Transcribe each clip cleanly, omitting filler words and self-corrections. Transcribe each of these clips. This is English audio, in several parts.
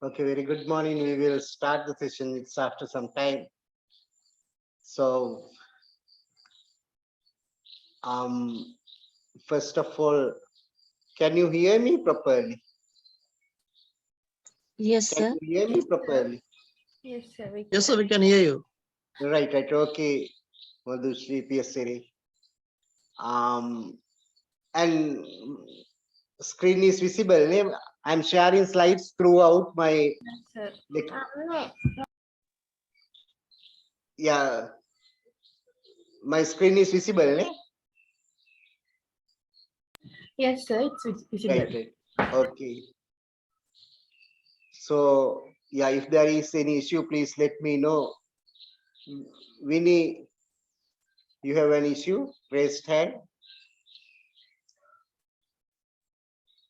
Okay, very good morning. We will start the session. It's after some time. So, um, first of all, can you hear me properly? Yes, Can sir. you hear me properly? Yes, sir. Yes, sir, we can hear you. Right, right. Okay, Madhushri PSC. Um, and screen is visible. I'm sharing slides throughout my. Yes, sir. No. Yeah, my screen is visible. Yes, sir. It's visible. Right, right. Okay. So, yeah, if there is any issue, please let me know. Winnie, you have an issue? Raised hand.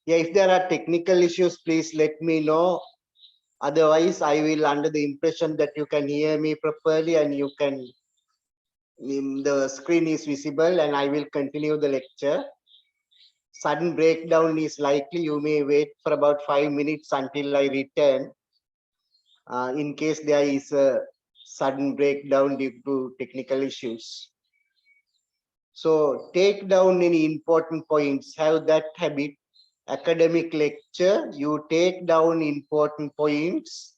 Yeah, if there are technical issues, please let me know. Otherwise, I will under the impression that you can hear me properly and you can, the screen is visible and I will continue the lecture. Sudden breakdown is likely. You may wait for about 5 minutes until I return. In case there is a sudden breakdown due to technical issues. So take down any important points, have that habit. Academic lecture, you take down important points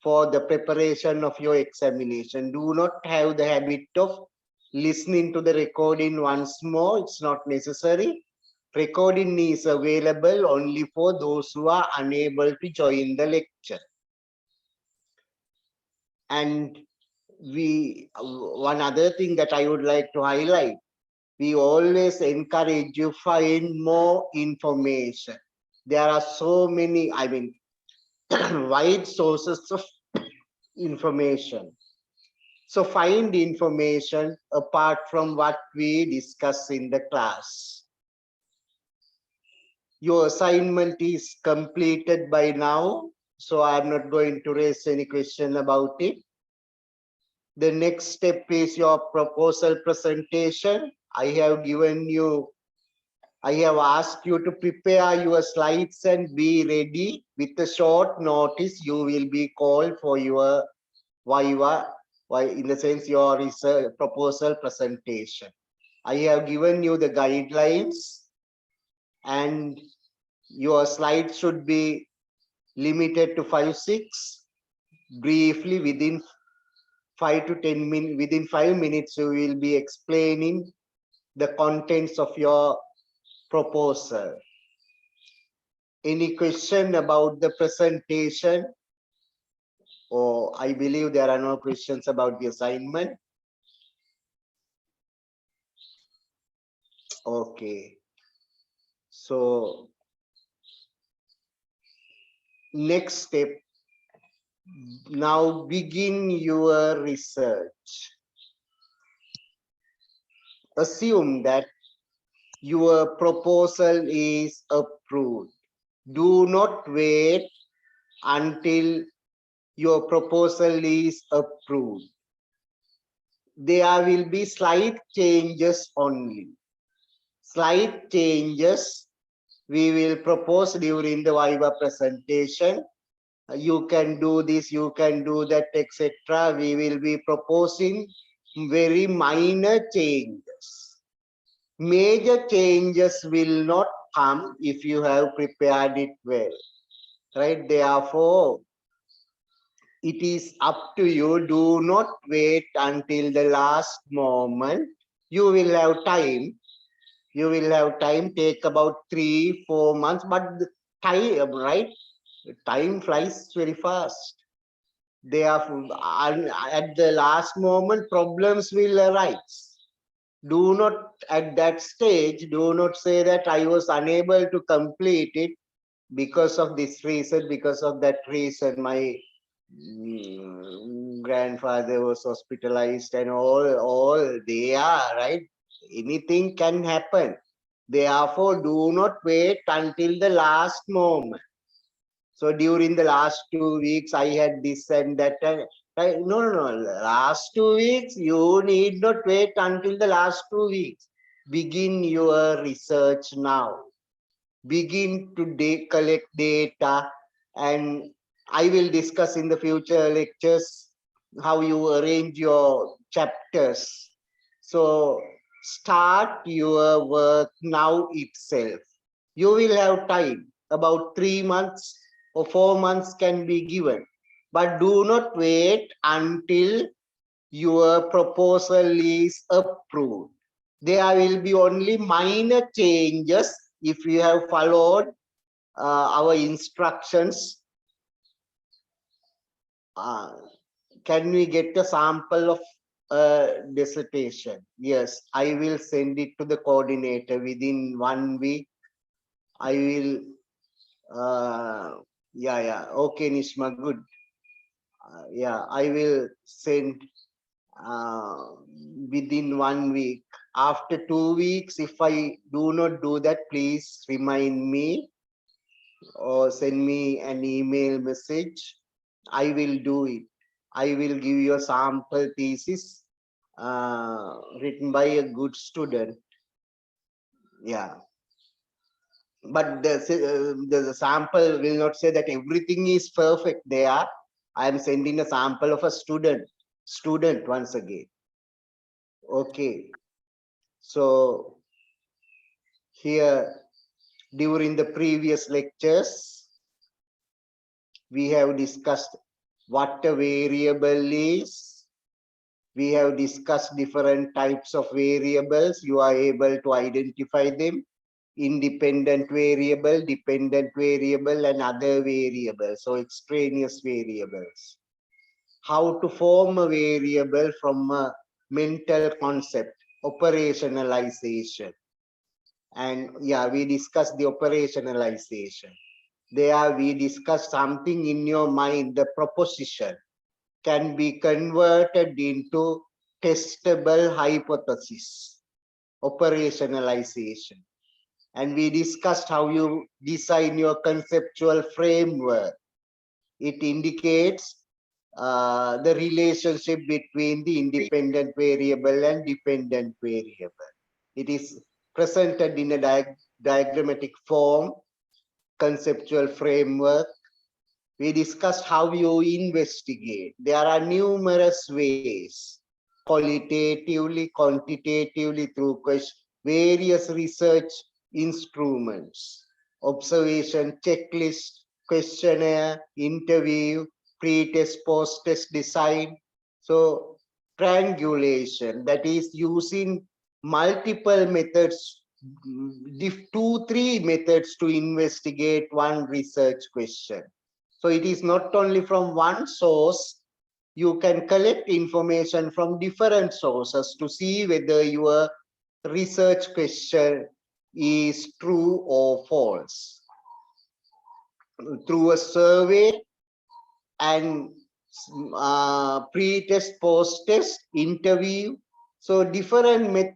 for the preparation of your examination. Do not have the habit of listening to the recording once more. It's not necessary. Recording is available only for those who are unable to join the lecture. And one other thing that I would like to highlight, we always encourage you find more information. There are so many, wide sources of information. So find information apart from what we discuss in the class. Your assignment is completed by now, so I'm not going to raise any question about it. The next step is your proposal presentation. I have asked you to prepare your slides and be ready. With a short notice, you will be called for your Viva, in the sense your research proposal presentation. I have given you the guidelines and your slides should be limited to 5-6. Briefly, within 5 to 10 minutes, within 5 minutes, you will be explaining the contents of your proposal. Any question about the presentation? Or I believe there are no questions about the assignment. Okay. So next step, now begin your research. Assume that your proposal is approved. Do not wait until your proposal is approved. There will be slight changes only. Slight changes we will propose during the Viva presentation. You can do this, you can do that, etc. We will be proposing very minor changes. Major changes will not come if you have prepared it well, right? Therefore, it is up to you. Do not wait until the last moment. You will have time. You will have time, take about 3-4 months, but the time, right? Time flies very fast. Therefore, at the last moment, problems will arise. Do not, at that stage, do not say that I was unable to complete it because of this reason, because of that reason. My grandfather was hospitalized and all they are, right? Anything can happen. Therefore, do not wait until the last moment. So during the last 2 weeks, I had this and that. And, right? No. Last 2 weeks, you need not wait until the last 2 weeks. Begin your research now. Begin to collect data and I will discuss in the future lectures how you arrange your chapters. So start your work now itself. You will have time, about 3 months or 4 months can be given. But do not wait until your proposal is approved. There will be only minor changes if you have followed our instructions. Can we get a sample of dissertation? Yes, I will send it to the coordinator within 1 week. I will, yeah, okay, Nishma, good. Yeah, I will send within 1 week. After 2 weeks, if I do not do that, please remind me or send me an email message. I will do it. I will give you a sample thesis written by a good student. Yeah. But the sample will not say that everything is perfect there. I am sending a sample of a student once again. Okay. So here during the previous lectures, we have discussed what a variable is. We have discussed different types of variables. You are able to identify them. Independent variable, dependent variable, and other variables, so extraneous variables. How to form a variable from a mental concept, operationalization. And yeah, we discussed the operationalization. There we discussed something in your mind, the proposition can be converted into testable hypothesis, operationalization. And we discussed how you design your conceptual framework. It indicates the relationship between the independent variable and dependent variable. It is presented in a diagrammatic form, conceptual framework. We discussed how you investigate. There are numerous ways, qualitatively, quantitatively, through various research instruments, observation, checklist, questionnaire, interview, pre-test, post-test design. So triangulation, that is using multiple methods, 2-3 methods to investigate one research question. So it is not only from one source, you can collect information from different sources to see whether your research question is true or false. Through a survey and pre-test, post-test, interview. So different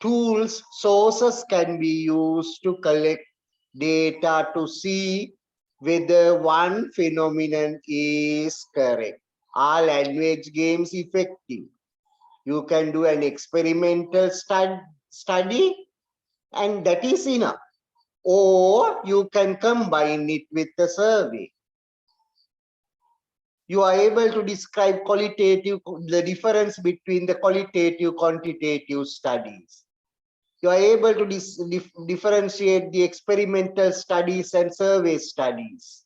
tools, sources can be used to collect data to see whether one phenomenon is correct. Are language games effective? You can do an experimental study and that is enough. Or you can combine it with the survey. You are able to describe the difference between the qualitative, quantitative studies. You are able to differentiate the experimental studies and survey studies.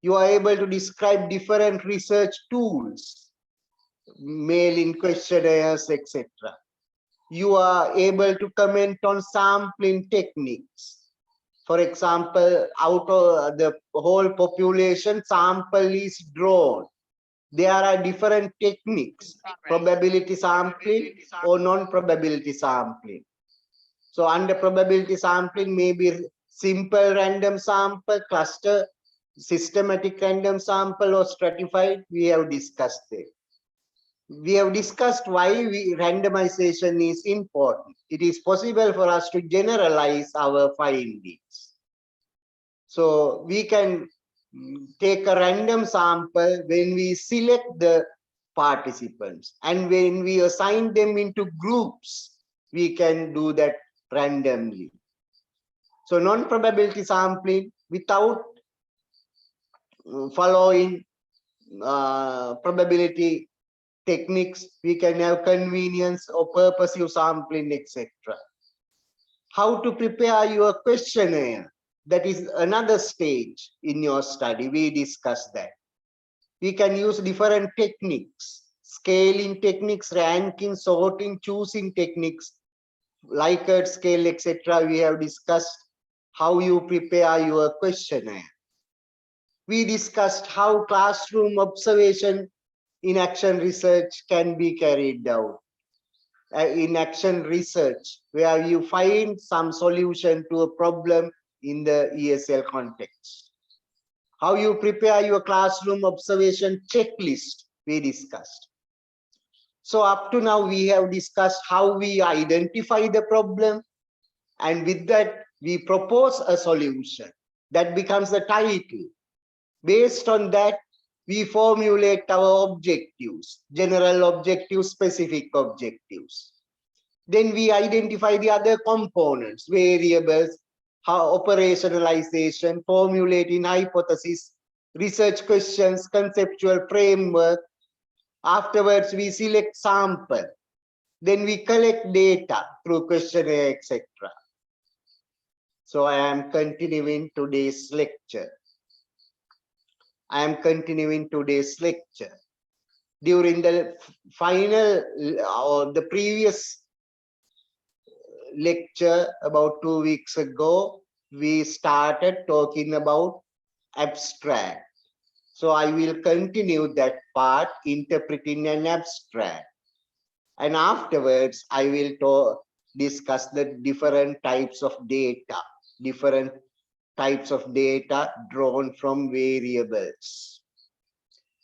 You are able to describe different research tools, mail-in questionnaires, etc. You are able to comment on sampling techniques. For example, out of the whole population, sample is drawn. There are different techniques, probability sampling or non-probability sampling. So under probability sampling, maybe simple random sample, cluster, systematic random sample, or stratified. We have discussed it. We have discussed why randomization is important. It is possible for us to generalize our findings. So we can take a random sample when we select the participants, and when we assign them into groups, we can do that randomly. So non-probability sampling, without following probability techniques. We can have convenience or purposive sampling, etc. How to prepare your questionnaire? That is another stage in your study. We discussed that. We can use different techniques, scaling techniques, ranking, sorting, choosing techniques, Likert scale, etc. We have discussed how you prepare your questionnaire. We discussed how classroom observation in action research can be carried out. In action research, where you find some solution to a problem in the ESL context. How you prepare your classroom observation checklist, we discussed. So up to now, we have discussed how we identify the problem, and with that, we propose a solution. That becomes the title. Based on that, we formulate our objectives, general objectives, specific objectives. Then we identify the other components, variables, how operationalization, formulating hypothesis, research questions, conceptual framework. Afterwards, we select sample. Then we collect data through questionnaire, etc. So I am continuing today's lecture. During the final or the previous lecture about 2 weeks ago, we started talking about abstract. So I will continue that part, interpreting an abstract. And afterwards, I will discuss the different types of data drawn from variables.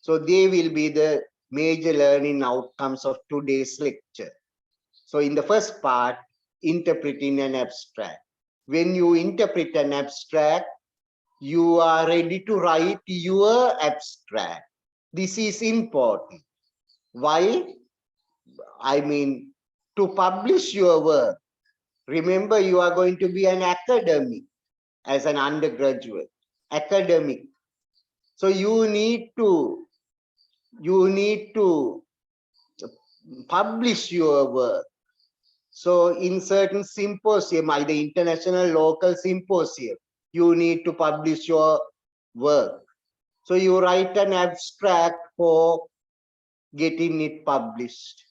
So they will be the major learning outcomes of today's lecture. So in the first part, interpreting an abstract. When you interpret an abstract, you are ready to write your abstract. This is important. Why? I mean, to publish your work. Remember, you are going to be an academic as an undergraduate, academic. So you need to publish your work. So in certain symposium, either international, local symposium, you need to publish your work. So you write an abstract for getting it published.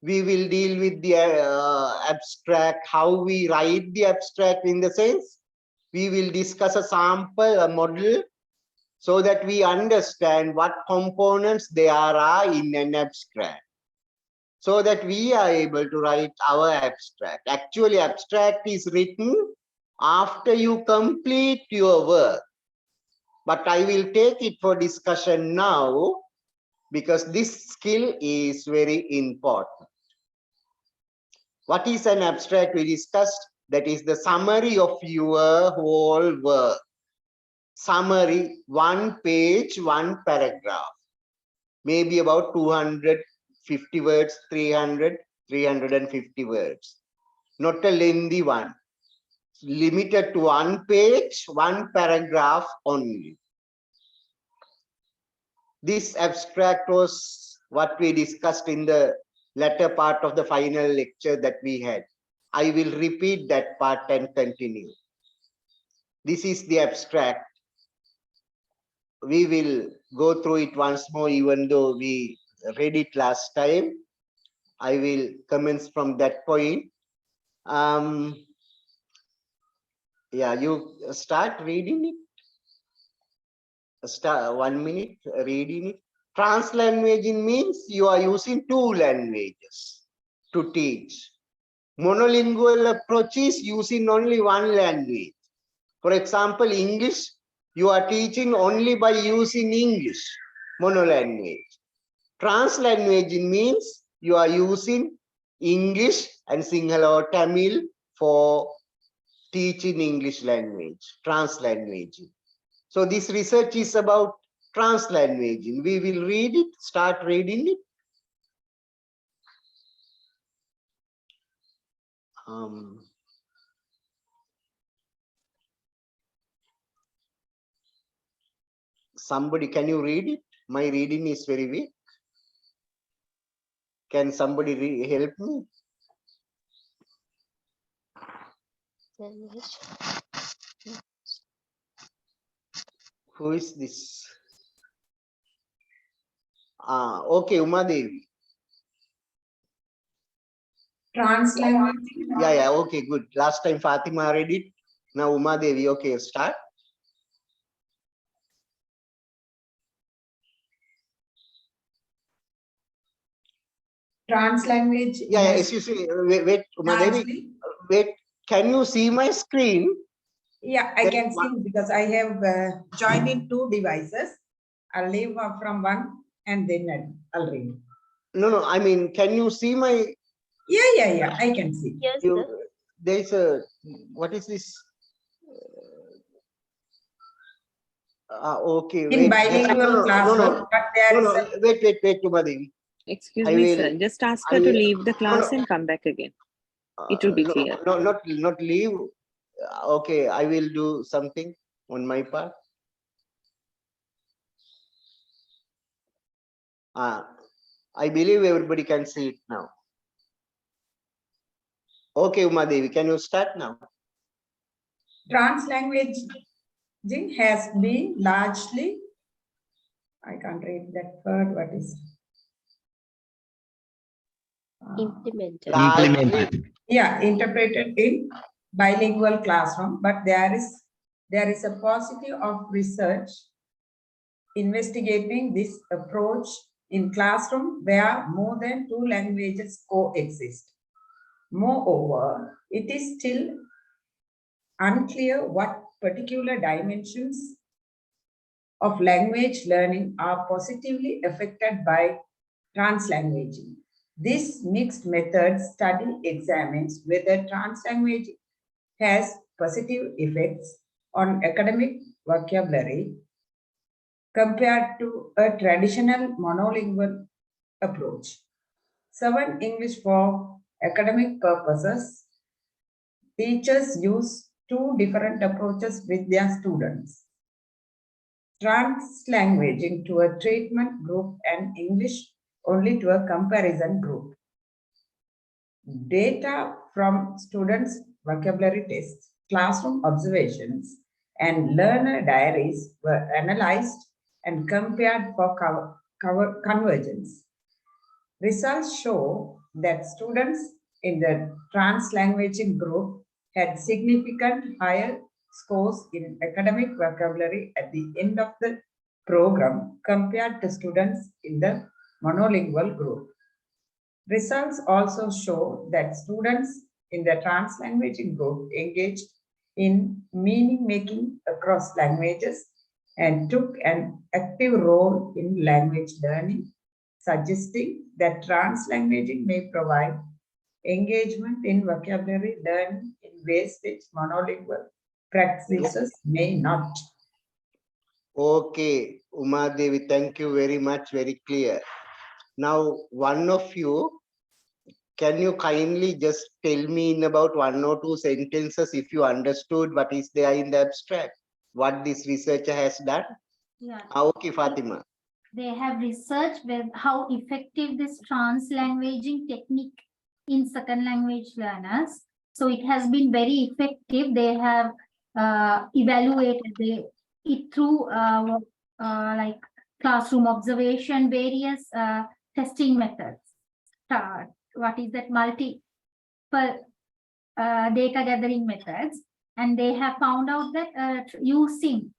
We will deal with the abstract, how we write the abstract, in the sense we will discuss a sample, a model, so that we understand what components there are in an abstract, so that we are able to write our abstract. Actually, abstract is written after you complete your work. But I will take it for discussion now, because this skill is very important. What is an abstract? We discussed that is the summary of your whole work. Summary, 1 page, 1 paragraph, maybe about 250 words, 300, 350 words. Not a lengthy one, limited to 1 page, 1 paragraph only. This abstract was what we discussed in the latter part of the final lecture that we had. I will repeat that part and continue. This is the abstract. We will go through it once more, even though we read it last time. I will commence from that point. Yeah, you start reading it. Start 1 minute reading it. Translanguaging means you are using 2 languages to teach. Monolingual approach is using only 1 language. For example, English, you are teaching only by using English, monolanguage. Translanguaging means you are using English and Sinhala or Tamil for teaching English language, translanguaging. So this research is about translanguaging. We will read it, start reading it. Somebody, can you read it? My reading is very weak. Can somebody help me? Who is this? Okay, Uma Devi. Translanguage. Yeah, okay, good. Last time Fatima read it. Now Uma Devi, okay, start. Translanguage. Yeah, excuse me. Wait, Uma Devi. Wait, can you see my screen? Yeah, I can see because I have joined in two devices. I'll leave from one and then I'll read. No, I mean, can you see my? Yeah, I can see. Yes, You, sir. there's a, what is this? Okay, In wait. bilingual classroom, but there is Wait, Uma Devi. Excuse I me, will- sir. Just ask I her to will- leave the class no. and come back again. It will be No, clear. No, not leave. Okay, I will do something on my part. I believe everybody can see it now. Okay, Uma Devi, can you start now? translanguaging has been largely, I can't read that word, what is Implemented. Largely, yeah, interpreted in bilingual classroom, but there is a paucity of research investigating this approach in classroom where more than two languages coexist. Moreover, it is still unclear what particular dimensions of language learning are positively affected by translanguaging. This mixed method study examines whether translanguaging has positive effects on academic vocabulary compared to a traditional monolingual approach. 7 English for academic purposes. Teachers use two different approaches with their students. Translanguaging to a treatment group and English only to a comparison group. Data from students' vocabulary tests, classroom observations, and learner diaries were analyzed and compared for convergence. Results show that students in the translanguaging group had significant higher scores in academic vocabulary at the end of the program compared to students in the monolingual group. Results also show that students in the translanguaging group engaged in meaning making across languages and took an active role in language learning, suggesting that translanguaging may provide engagement in vocabulary learning in ways which monolingual practices may not. okay, Uma Devi, thank you very much, very clear. Now, one of you, can you kindly just tell me in about 1 or 2 sentences if you understood what is there in the abstract, what this researcher has done? Yeah, Okay, Fatima. they have researched with how effective this translanguaging technique in second language learners. So it has been very effective. They have evaluated it through like classroom observation, various testing methods. What is that? Multiple data gathering methods, and they have found out that using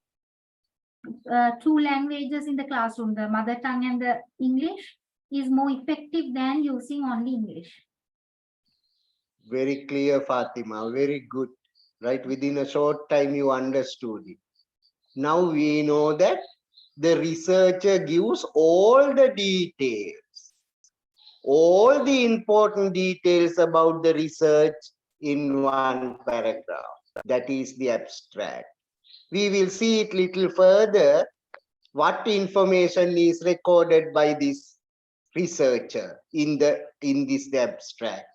two languages in the classroom, the mother tongue and the English, is more effective than using only English. Very clear, Fatima. Very good. Right, within a short time you understood it. Now we know that the researcher gives all the details, all the important details about the research in one paragraph. That is the abstract. We will see it little further, what information is recorded by this researcher in this abstract.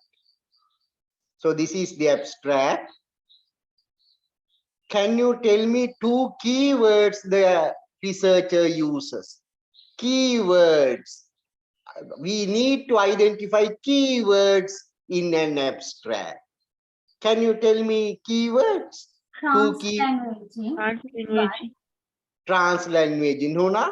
So this is the abstract. Can you tell me 2 keywords the researcher uses? Keywords. We need to identify keywords in an abstract. Can you tell me keywords? Two key Translanguaging. Translanguaging. translanguaging. Huna?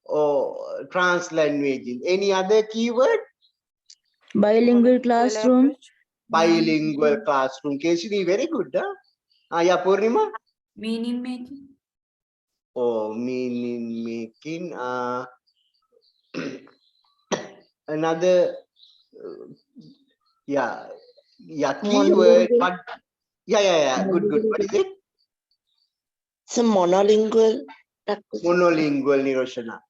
Or translanguaging. Any other keyword? Bilingual classroom. Bilingual classroom. Keshini, very good. Huh? Yeah, Purnima? Meaning making. Oh, meaning making. Another, yeah, keyword. But yeah. Good. What is it? Some monolingual. Monolingual, Niroshana.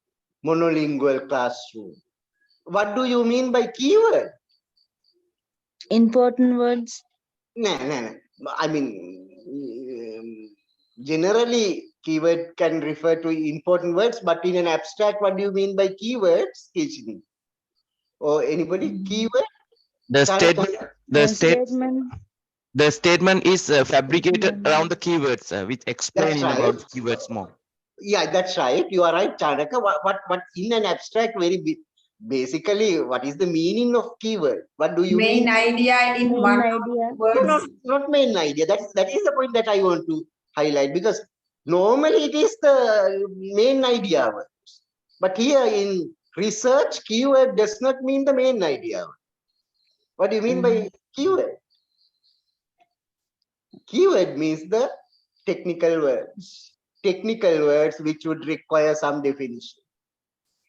Monolingual classroom. What do you mean by keyword? Important words. No. I mean, generally, keyword can refer to important words, but in an abstract, what do you mean by keywords? Keshini? Or anybody? Keyword? The Tanaka? statement, the statement is fabricated around the keywords, with explaining right. about the keywords more. Yeah, that's right. You are right, Chanaka. What in an abstract, basically, what is the meaning of keyword? What do you Main mean? idea in Main one idea. word. Not main idea. That is the point that I want to highlight, because normally it is the main idea. But here in research, keyword does not mean the main idea. What do you mean by keyword? Keyword means the technical words. Technical words which would require some definition.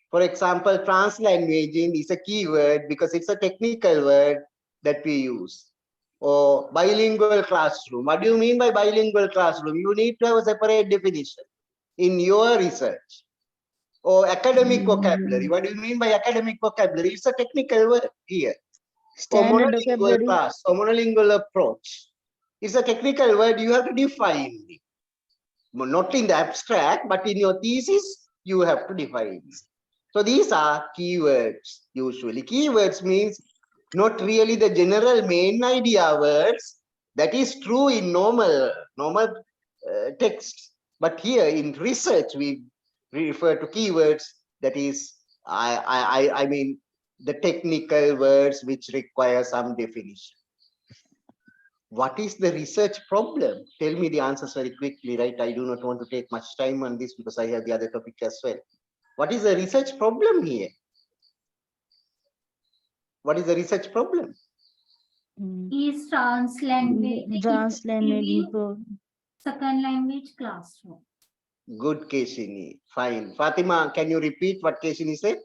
For example, translanguaging is a keyword because it's a technical word that we use. Or bilingual classroom. What do you mean by bilingual classroom? You need to have a separate definition in your research. Or academic vocabulary. What do you mean by academic vocabulary? It's a technical word here. Or Standard monolingual vocabulary. class or monolingual approach. It's a technical word, you have to define it. Not in the abstract, but in your thesis, you have to define it. So these are keywords usually. Keywords means not really the general main idea words. That is true in normal text. But here in research, we refer to keywords. That is, I mean, the technical words which require some definition. What is the research problem? Tell me the answers very quickly, right? I do not want to take much time on this because I have the other topic as well. What is the research problem here? What is the research problem? Is translanguaging Translanguaging. effective in second language classroom? Good, Keshini. Fine. Fatima, can you repeat what Keshini said?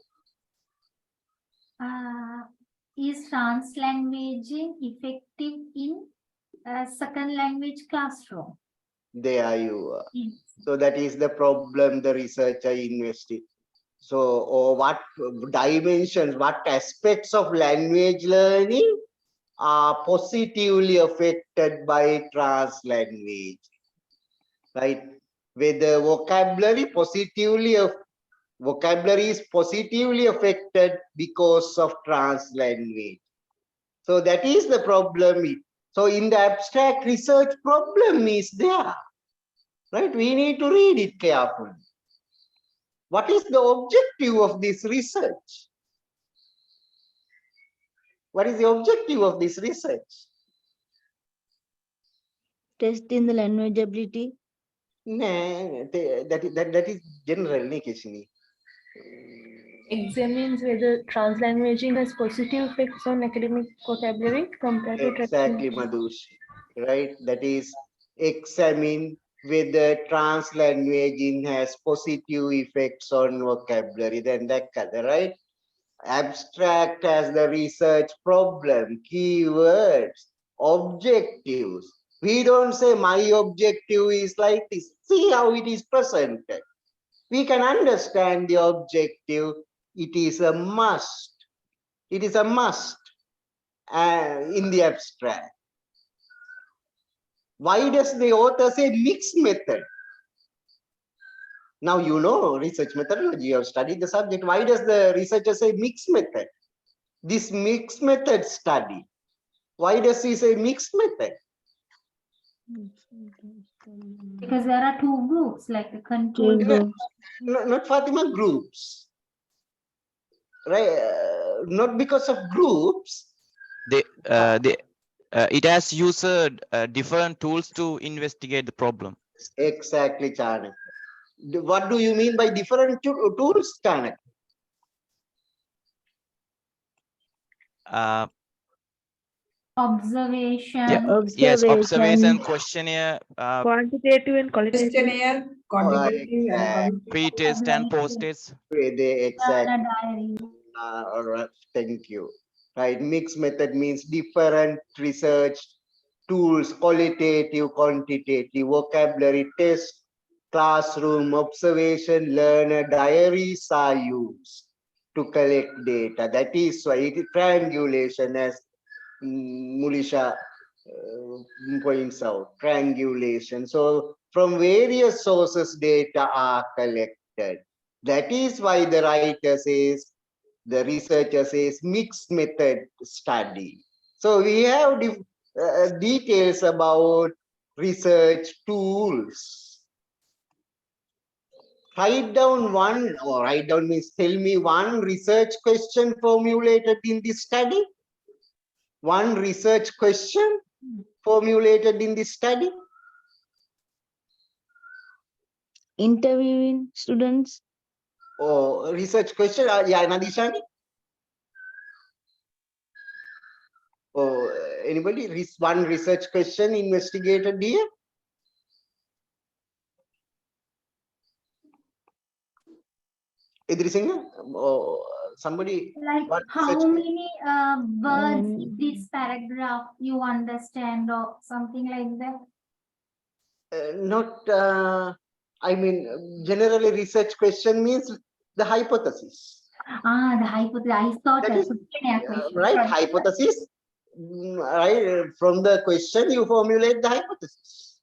Is translanguaging effective in second language classroom? There you are. Yes. So that is the problem the researcher invested. So, or what dimensions, what aspects of language learning are positively affected by translanguage, right? Whether vocabulary is positively affected because of translanguage. So that is the problem. So in the abstract research, problem is there, right? We need to read it carefully. What is the objective of this research? What is the objective of this research? Testing the language ability. Nah, that is general, Keshini. Examines whether translanguaging has positive effects on academic vocabulary compared to Exactly, Madhush. Right? That is, examine whether translanguaging has positive effects on vocabulary. Then that color, right? Abstract as the research problem, keywords, objectives. We don't say my objective is like this. See how it is presented. We can understand the objective. It is a must. It is a must in the abstract. Why does the author say mixed method? Now you know research methodology, you have studied the subject. Why does the researcher say mixed method? This mixed method study. Why does he say mixed method? Because there are two groups, like the control. Two group. groups. Not Fatima, groups. Right? Not because of groups. It has used different tools to investigate the problem. Exactly, Chanak. What do you mean by different tools, Chanak? Uh, Observation. yeah, yes, observation, Observation. questionnaire, Quantitative and qualitative. Questionnaire, quantitative and Exactly. pre-test and post-test. They exactly. Learner diary. All right, thank you. Right, mixed method means different research tools, qualitative, quantitative, vocabulary test, classroom observation, learner diaries are used to collect data. That is why it is triangulation, as Mulisha points out, triangulation. So from various sources, data are collected. That is why the writer says, the researcher says, mixed method study. So we have details about research tools. Write down one, or write down means tell me one research question formulated in this study. One research question formulated in this study. Interviewing students. Or research question, yeah, Nadishani? Or anybody? One research question investigated here? Idrisingha? Or somebody? Like What how research- many words in this paragraph you understand or something like that? Not, I mean, generally research question means the hypothesis. The hypothesis. I thought That a is, questionnaire question. right, Sorry. hypothesis. Right, from the question you formulate the hypothesis.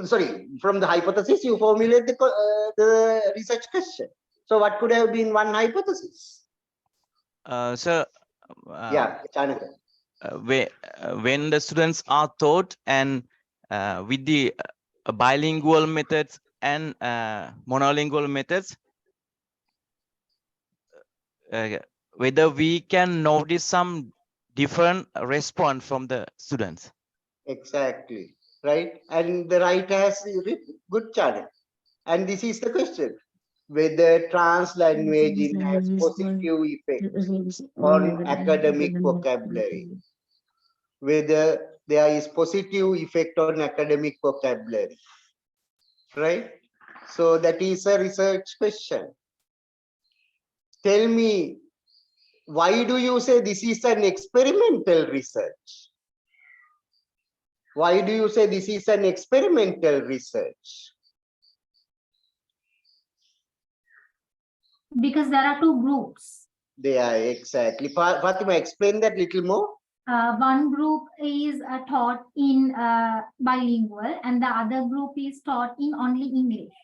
Sorry, from the hypothesis you formulate the research question. So what could have been one hypothesis? So, Yeah, Chanaka. when the students are taught and with the bilingual methods and monolingual methods, whether we can notice some different response from the students. Exactly, right? And the writer has written good channel. And this is the question: whether translanguaging has positive effects on academic vocabulary. Whether there is positive effect on academic vocabulary, right? So that is a research question. Tell me, why do you say this is an experimental research? Why do you say this is an experimental research? Because there are two groups. They are exactly. Fatima, explain that little more. One group is taught in bilingual and the other group is taught in only English.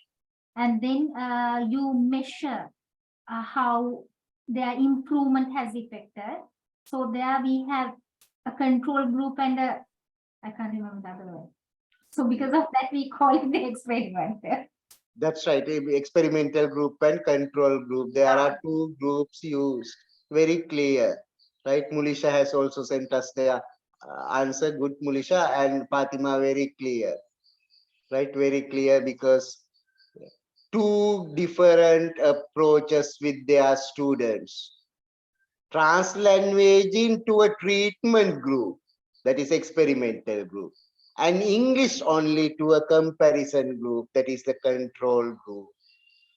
And then you measure how their improvement has affected. So there we have a control group and I can't remember the other word. So because of that, we call it the experiment. That's right. Experimental group and control group. There are two groups used. Very clear. Right? Mulisha has also sent us their answer. Good, Mulisha. And Fatima, very clear. Right? Very clear, because two different approaches with their students. Translanguaging to a treatment group, that is experimental group, and English only to a comparison group, that is the control group.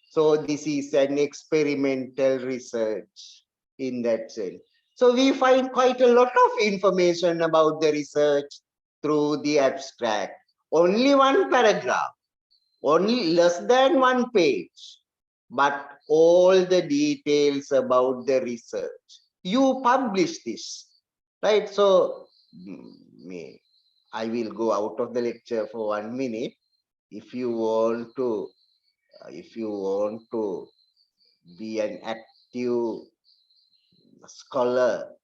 So this is an experimental research in that sense. So we find quite a lot of information about the research through the abstract. Only one paragraph, only less than one page, but all the details about the research. You publish this, right? So I will go out of the lecture for 1 minute. If you want to be an active scholar,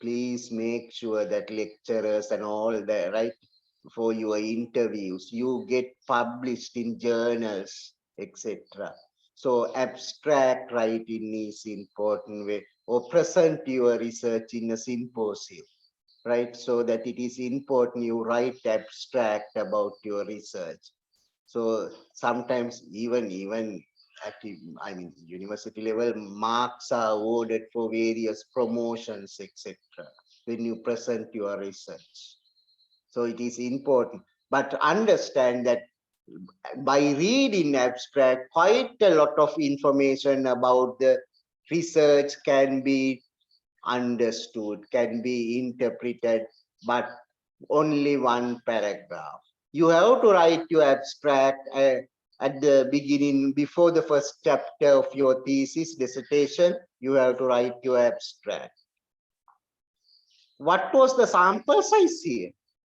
please make sure that lecturers and all that, right? for your interviews. You get published in journals, etc. So abstract writing is important way, or present your research in a symposium, right? So that it is important you write abstract about your research. So sometimes even at university level, marks are awarded for various promotions, etc. when you present your research. So it is important, but understand that by reading abstract, quite a lot of information about the research can be understood, can be interpreted, but only one paragraph. You have to write your abstract at the beginning, before the first chapter of your thesis dissertation. You have to write your abstract. What was the sample size here?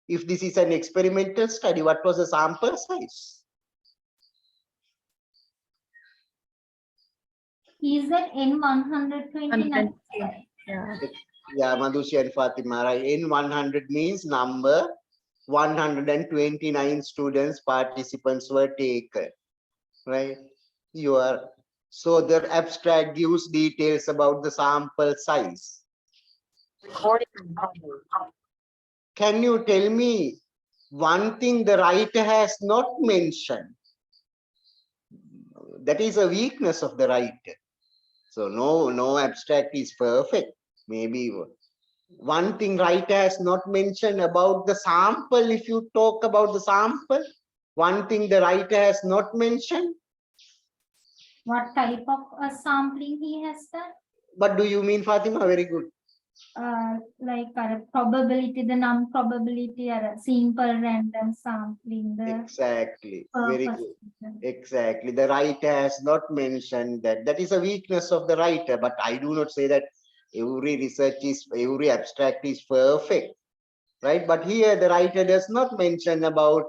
If this is an experimental study, what was the sample size? Is that N129? Yeah. Yeah, Madhushi and Fatima, right? N100 means number 129 students, participants were taken, right? So the abstract gives details about the sample size. Can you tell me one thing the writer has not mentioned? That is a weakness of the writer. So no abstract is perfect. Maybe one thing writer has not mentioned about the sample. If you talk about the sample, one thing the writer has not mentioned. What type of sampling he has done? What do you mean, Fatima? Very good. Like probability, the non-probability, simple random sampling. The Exactly. Very purpose. good. Exactly. The writer has not mentioned that. That is a weakness of the writer, but I do not say that every abstract is perfect, right? But here the writer does not mention about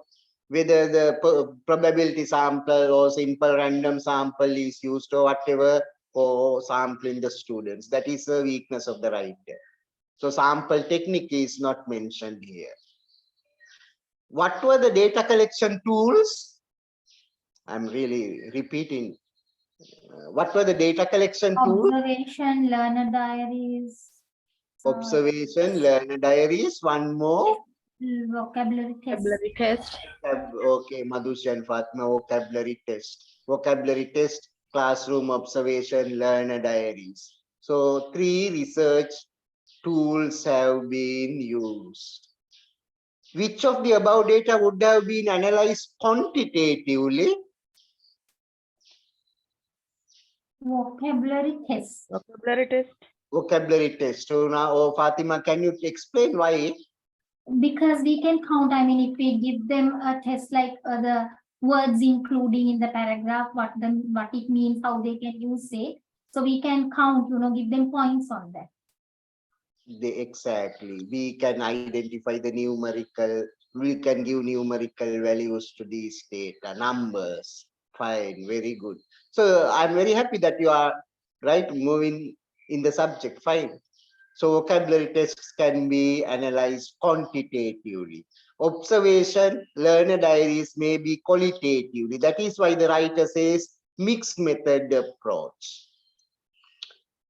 whether the probability sample or simple random sample is used or whatever for sampling the students. That is a weakness of the writer. So sample technique is not mentioned here. What were the data collection tools? I'm really repeating. What were the data collection tools? Observation, learner diaries. Observation, learner diaries. One more. Vocabulary test. Vocabulary test. Okay, Madhushi and Fatma, vocabulary test. Vocabulary test, classroom observation, learner diaries. So 3 research tools have been used. Which of the above data would have been analyzed quantitatively? Vocabulary test. Vocabulary test. Vocabulary test. So now, Fatima, can you explain why? Because we can count, if we give them a test like the words including in the paragraph, what it means, how they can use it. So we can count, give them points on that. Exactly. We can identify the numerical, we can give numerical values to these data, numbers. Fine, very good. So I'm very happy that you are moving in the subject. Fine. So vocabulary tests can be analyzed quantitatively. Observation, learner diaries may be qualitatively. That is why the writer says mixed method approach.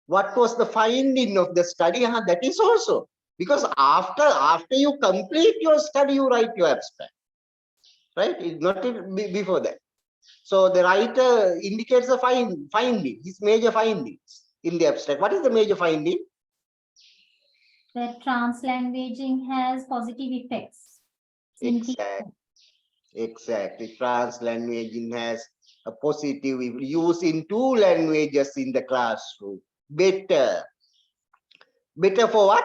What was the finding of the study? That is also because after you complete your study, you write your abstract, right? It's not before that. So the writer indicates the finding, his major findings in the abstract. What is the major finding? That translanguaging has positive effects. Exactly. Translanguaging has a positive use in 2 languages in the classroom. Better for what?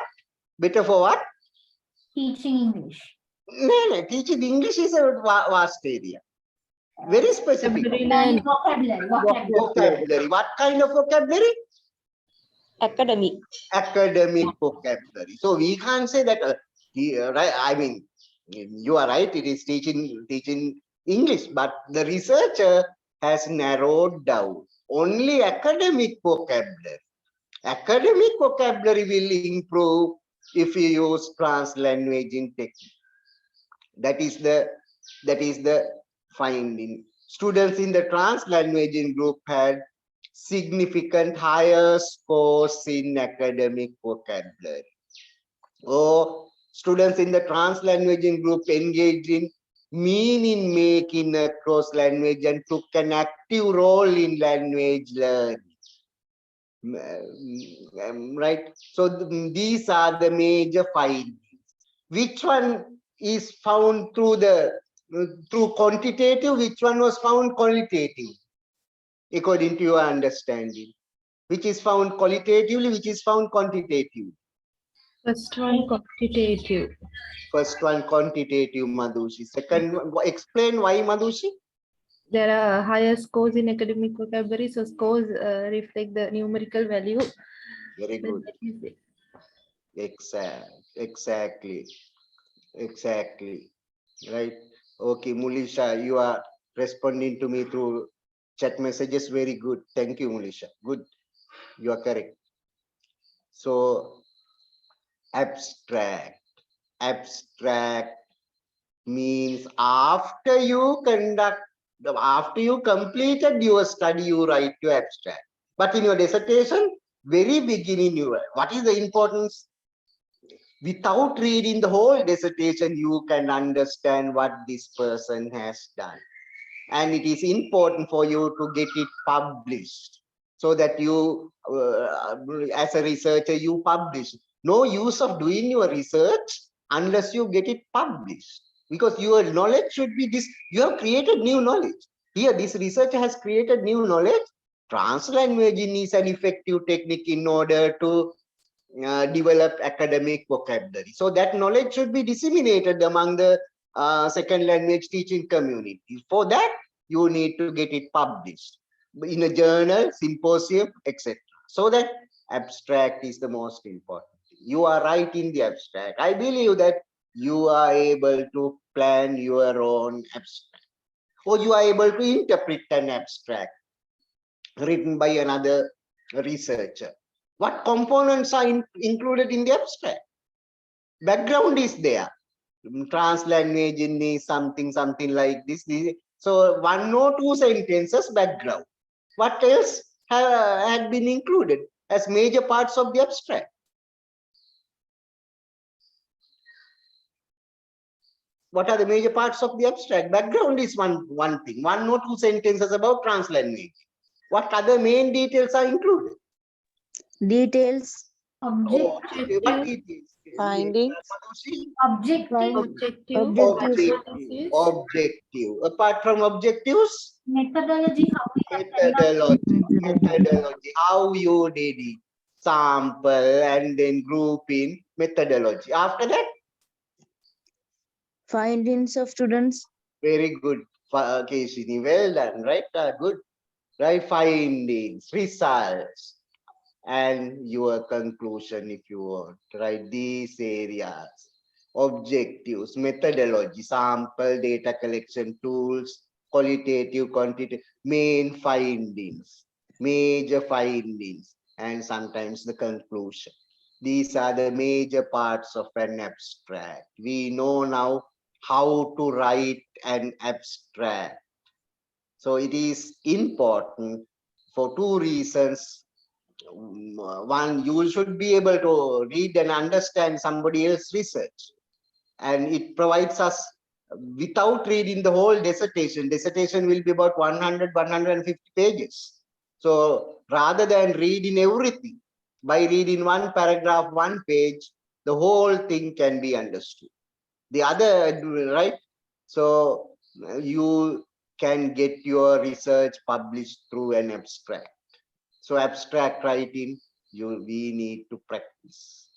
Better for what? Teaching English. No, teaching English is a vast area. Very specific. Vocabulary. What kind of vocabulary? Academic. Academic vocabulary. So we can't say that, right? You are right, it is teaching English, but the researcher has narrowed down only academic vocabulary. Academic vocabulary will improve if you use translanguaging technique. That is the finding. Students in the trans-languaging group had significant higher scores in academic vocabulary. Or students in the trans-languaging group engaged in meaning making across language and took an active role in language learning. Right? So these are the major findings. Which one is found through quantitative? Which one was found qualitative? According to your understanding, which is found qualitatively, which is found quantitative? First one quantitative. First one quantitative, Madhushi. Second one, explain why, Madhushi. There are higher scores in academic vocabulary, so scores reflect the numerical value. Very Then good. that is it. Exactly. Right. Okay, Mulisha, you are responding to me through chat messages. Very good. Thank you, Mulisha. Good. You are correct. So abstract means after you completed your study, you write your abstract. But in your dissertation, very beginning, what is the importance? Without reading the whole dissertation, you can understand what this person has done. And it is important for you to get it published so that you, as a researcher, you publish. No use of doing your research unless you get it published, because your knowledge should be this. You have created new knowledge. Here, this researcher has created new knowledge. Translanguaging is an effective technique in order to develop academic vocabulary. So that knowledge should be disseminated among the second language teaching community. For that, you need to get it published in a journal, symposium, etc. So that abstract is the most important. You are right in the abstract. I believe that you are able to plan your own abstract, or you are able to interpret an abstract written by another researcher. What components are included in the abstract? Background is there. Translanguaging is something like this. So one or two sentences background. What else had been included as major parts of the abstract? What are the major parts of the abstract? Background is one thing. One or two sentences about translanguaging. What other main details are included? Details. Objective. What details? Findings. Objective. Objective. Apart from objectives, Methodology. How we have conducted. methodology. How you did it. Sample and then grouping, methodology. After that, Findings of students. very good, Keshini. Well done, right? Good. Right, findings, results, and your conclusion if you want. Right, these areas. Objectives, methodology, sample, data collection tools, qualitative, quantitative, main findings, major findings, and sometimes the conclusion. These are the major parts of an abstract. We know now how to write an abstract. So it is important for two reasons. One, you should be able to read and understand somebody else's research. And it provides us, without reading the whole dissertation will be about 100, 150 pages. So rather than reading everything, by reading one paragraph, one page, the whole thing can be understood. The other, right? So you can get your research published through an abstract. So abstract writing, we need to practice.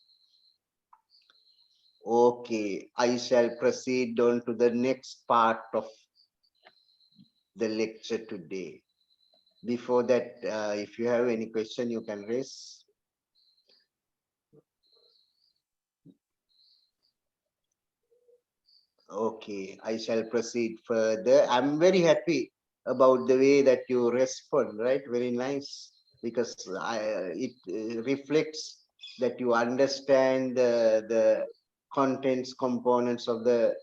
Okay, I shall proceed on to the next part of the lecture today. Before that, if you have any question, you can raise. Okay, I shall proceed further. I'm very happy about the way that you respond, right? Very nice, because it reflects that you understand the contents, components of the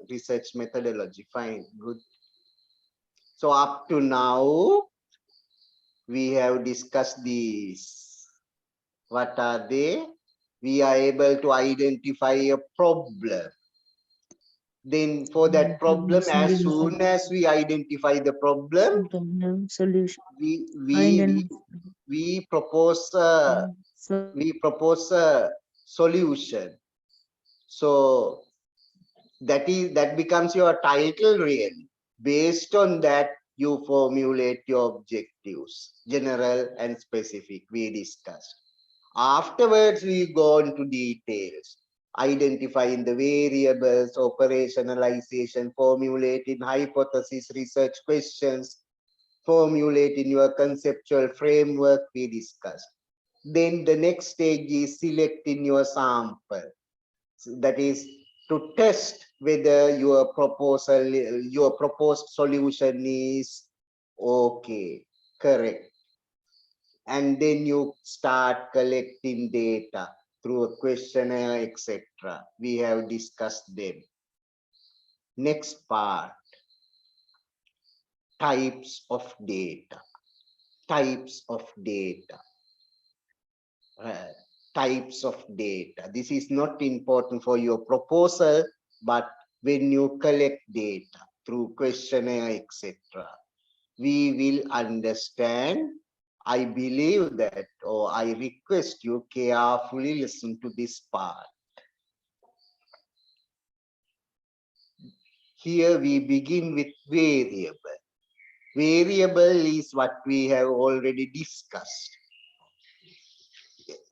research methodology. Fine, good. So up to now, we have discussed these. What are they? We are able to identify a problem. Then for that problem, as soon as we identify the problem, Solution. we propose a solution. So that becomes your title really. Based on that, you formulate your objectives, general and specific, we discussed. Afterwards, we go into details, identifying the variables, operationalization, formulating hypothesis, research questions, formulating your conceptual framework, we discussed. Then the next stage is selecting your sample. So that is to test whether your proposal, your proposed solution is okay, correct. And then you start collecting data through a questionnaire, etc. We have discussed them. Next part, types of data. Types of data. Types of data. This is not important for your proposal, but when you collect data through questionnaire, etc., we will understand. I believe that, or I request you carefully listen to this part. Here we begin with variable. Variable is what we have already discussed.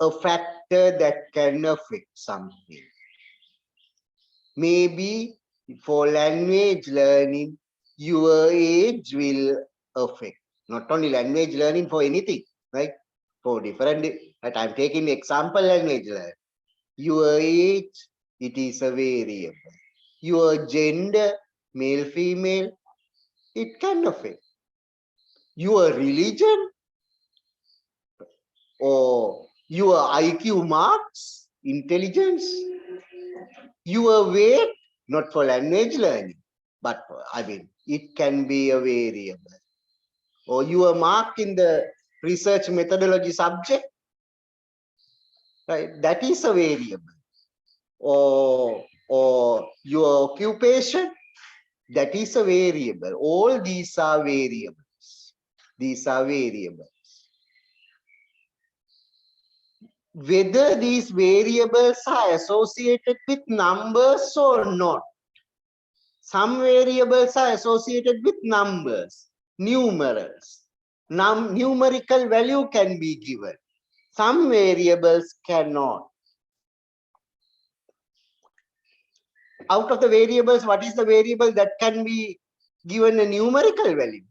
A factor that can affect something. Maybe for language learning, your age will affect. Not only language learning, for anything, right? For different, but I'm taking example language learning. Your age, it is a variable. Your gender, male, female, it can affect. Your religion or your IQ marks, intelligence, your weight, not for language learning, but I mean, it can be a variable. Or your mark in the research methodology subject, right? That is a variable. Or your occupation, that is a variable. All these are variables. These are variables. Whether these variables are associated with numbers or not. Some variables are associated with numbers, numerals. Numerical value can be given. Some variables cannot. Out of the variables, what is the variable that can be given a numerical value?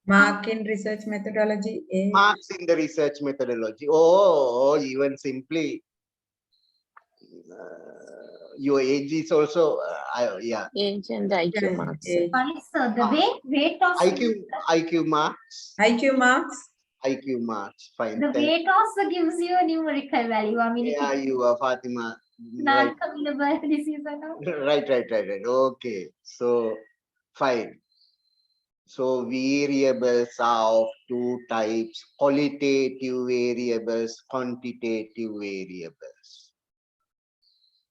Mark in research methodology. Marks in the research methodology. Or even simply, your age is also, yeah. Age and IQ marks. Sorry, sir, the weight also. IQ marks. IQ marks. IQ marks, fine. The weight also gives you a numerical value. I mean, yeah, you are Fatima. Non-communicable disease and all. Right. Okay, so fine. So variables are of two types: qualitative variables, quantitative variables.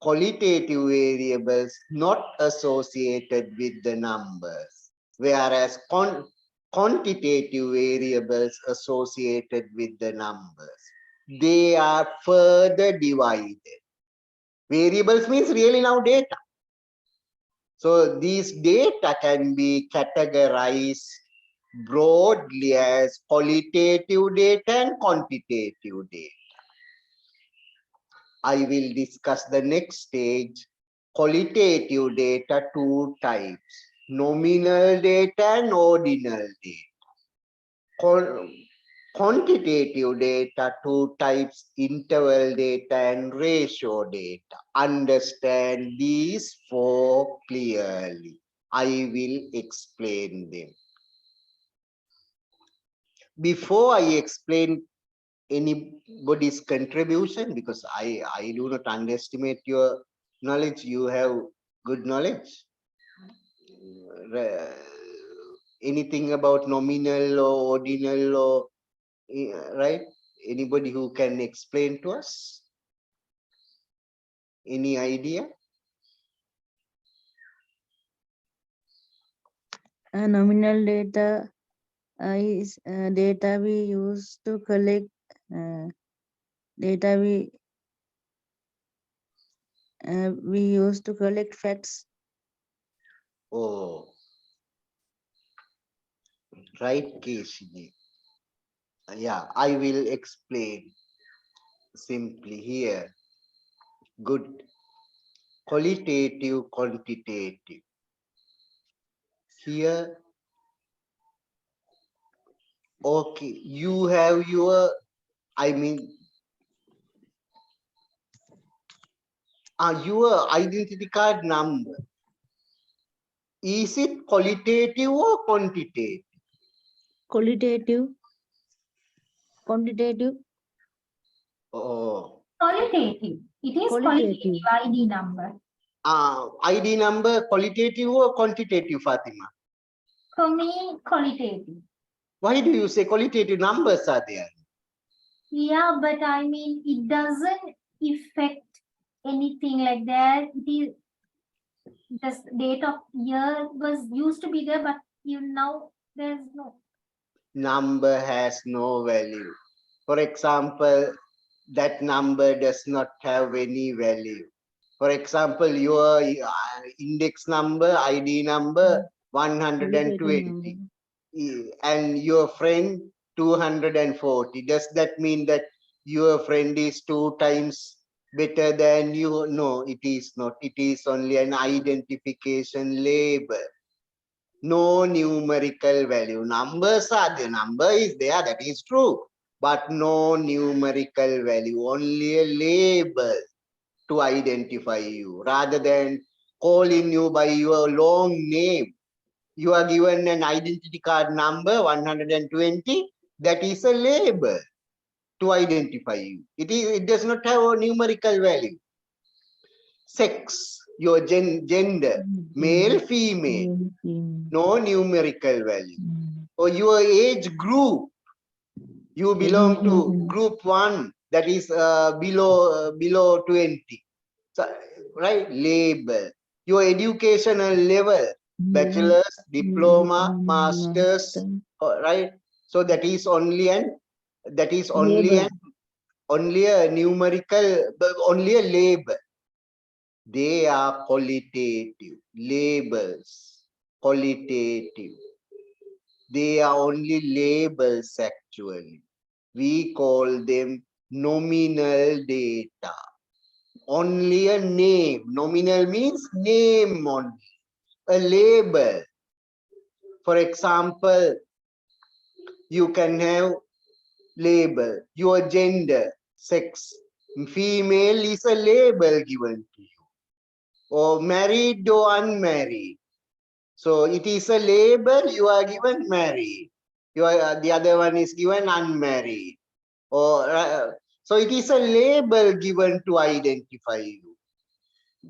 Qualitative variables not associated with the numbers, whereas quantitative variables associated with the numbers. They are further divided. Variables means really now data. So these data can be categorized broadly as qualitative data and quantitative data. I will discuss the next stage, qualitative data, two types, nominal data and ordinal data. Quantitative data, two types, interval data and ratio data. Understand these four clearly. I will explain them. Before I explain anybody's contribution, because I do not underestimate your knowledge, you have good knowledge. Anything about nominal or ordinal or right? Anybody who can explain to us? Any idea? Nominal data is data we use to collect data we use to collect facts. Oh, right, Keshini. Yeah, I will explain simply here. Good. Qualitative, quantitative. Here, okay, you have your, your identity card number. Is it qualitative or quantitative? Qualitative, quantitative, Oh, Qualitative. It is Qualitative. qualitative ID number. ID number qualitative or quantitative, Fatima? For me, qualitative. Why do you say qualitative numbers are there? Yeah, but I mean, it doesn't affect anything like that. It is the date of year was used to be there, but now there's no. Number has no value. For example, that number does not have any value. For example, your index number, ID number 120 and your friend 240. Does that mean that your friend is 2 times better than you? No, it is not. It is only an identification label. No numerical value. Numbers are the number is there, that is true, but no numerical value, only a label to identify you. Rather than calling you by your long name, you are given an identity card number 120. That is a label to identify you. It does not have a numerical value. Sex, your gender, male, female, no numerical value. Or your age group, you belong to group 1, that is below 20. So, right, label. Your educational level, bachelor's, diploma, master's, right? So that is only a numerical, only a label. They are qualitative labels. Qualitative. They are only labels actually. We call them nominal data. Only a name. Nominal means name only. A label. For example, you can have label. Your gender, sex. Female is a label given to you. Or married or unmarried. So it is a label, you are given married. The other one is given unmarried. Or so it is a label given to identify you.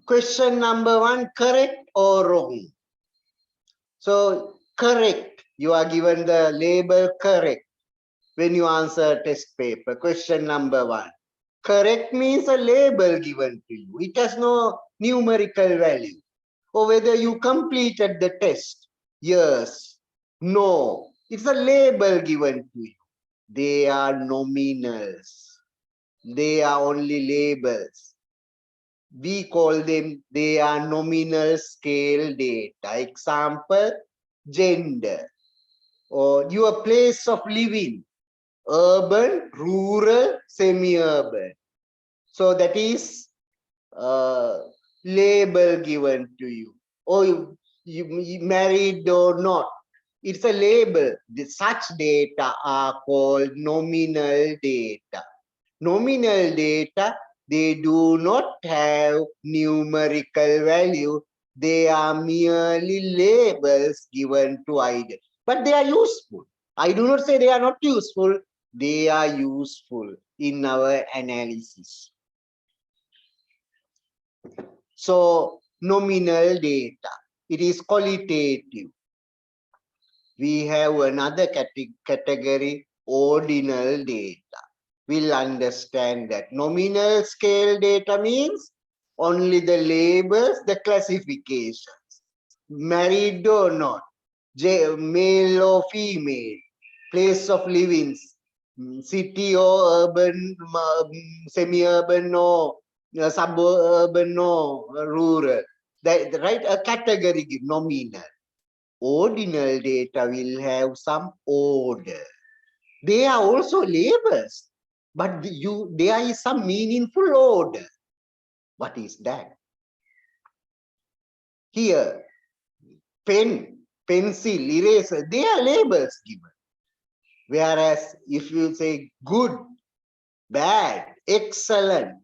Question number 1, correct or wrong? So correct, you are given the label correct when you answer test paper. Question number 1. Correct means a label given to you. It has no numerical value. Or whether you completed the test. Yes, no. It's a label given to you. They are nominals. They are only labels. We call them, they are nominal scale data. Example, gender. Or your place of living. Urban, rural, semi-urban. So that is label given to you. Or you married or not. It's a label. Such data are called nominal data. Nominal data, they do not have numerical value. They are merely labels given to ID. But they are useful. I do not say they are not useful. They are useful in our analysis. So nominal data, it is qualitative. We have another category, ordinal data. We'll understand that nominal scale data means only the labels, the classifications, married or not, male or female, place of living, city or urban, semi-urban or suburban or rural. That, right? A category nominal. Ordinal data will have some order. They are also labels, but there is some meaningful order. What is that? Here, pen, pencil, eraser, they are labels given. Whereas if you say good, bad, excellent,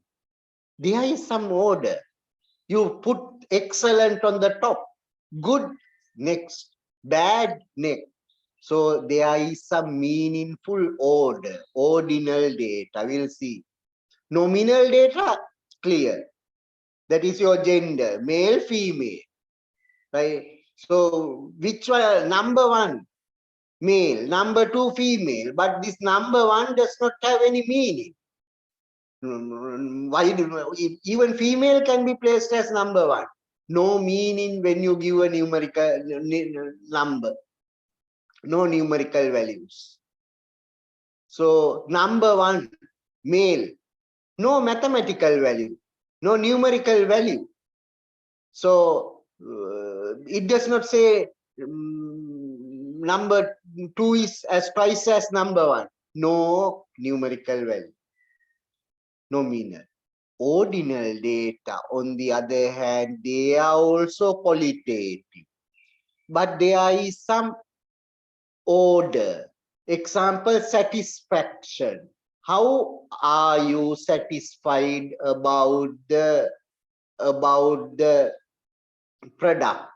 there is some order. You put excellent on the top, good next, bad next. So there is some meaningful order. Ordinal data, we'll see. Nominal data, clear. That is your gender, male, female, right? So which one? Number one, male. Number two, female. But this number one does not have any meaning. Why even female can be placed as number one? No meaning when you give a numerical number. No numerical values. So number one, male, no mathematical value, no numerical value. So it does not say number two is as twice as number one. No numerical value, nominal. Ordinal data, on the other hand, they are also qualitative, but there is some order. Example, satisfaction. How are you satisfied about the product?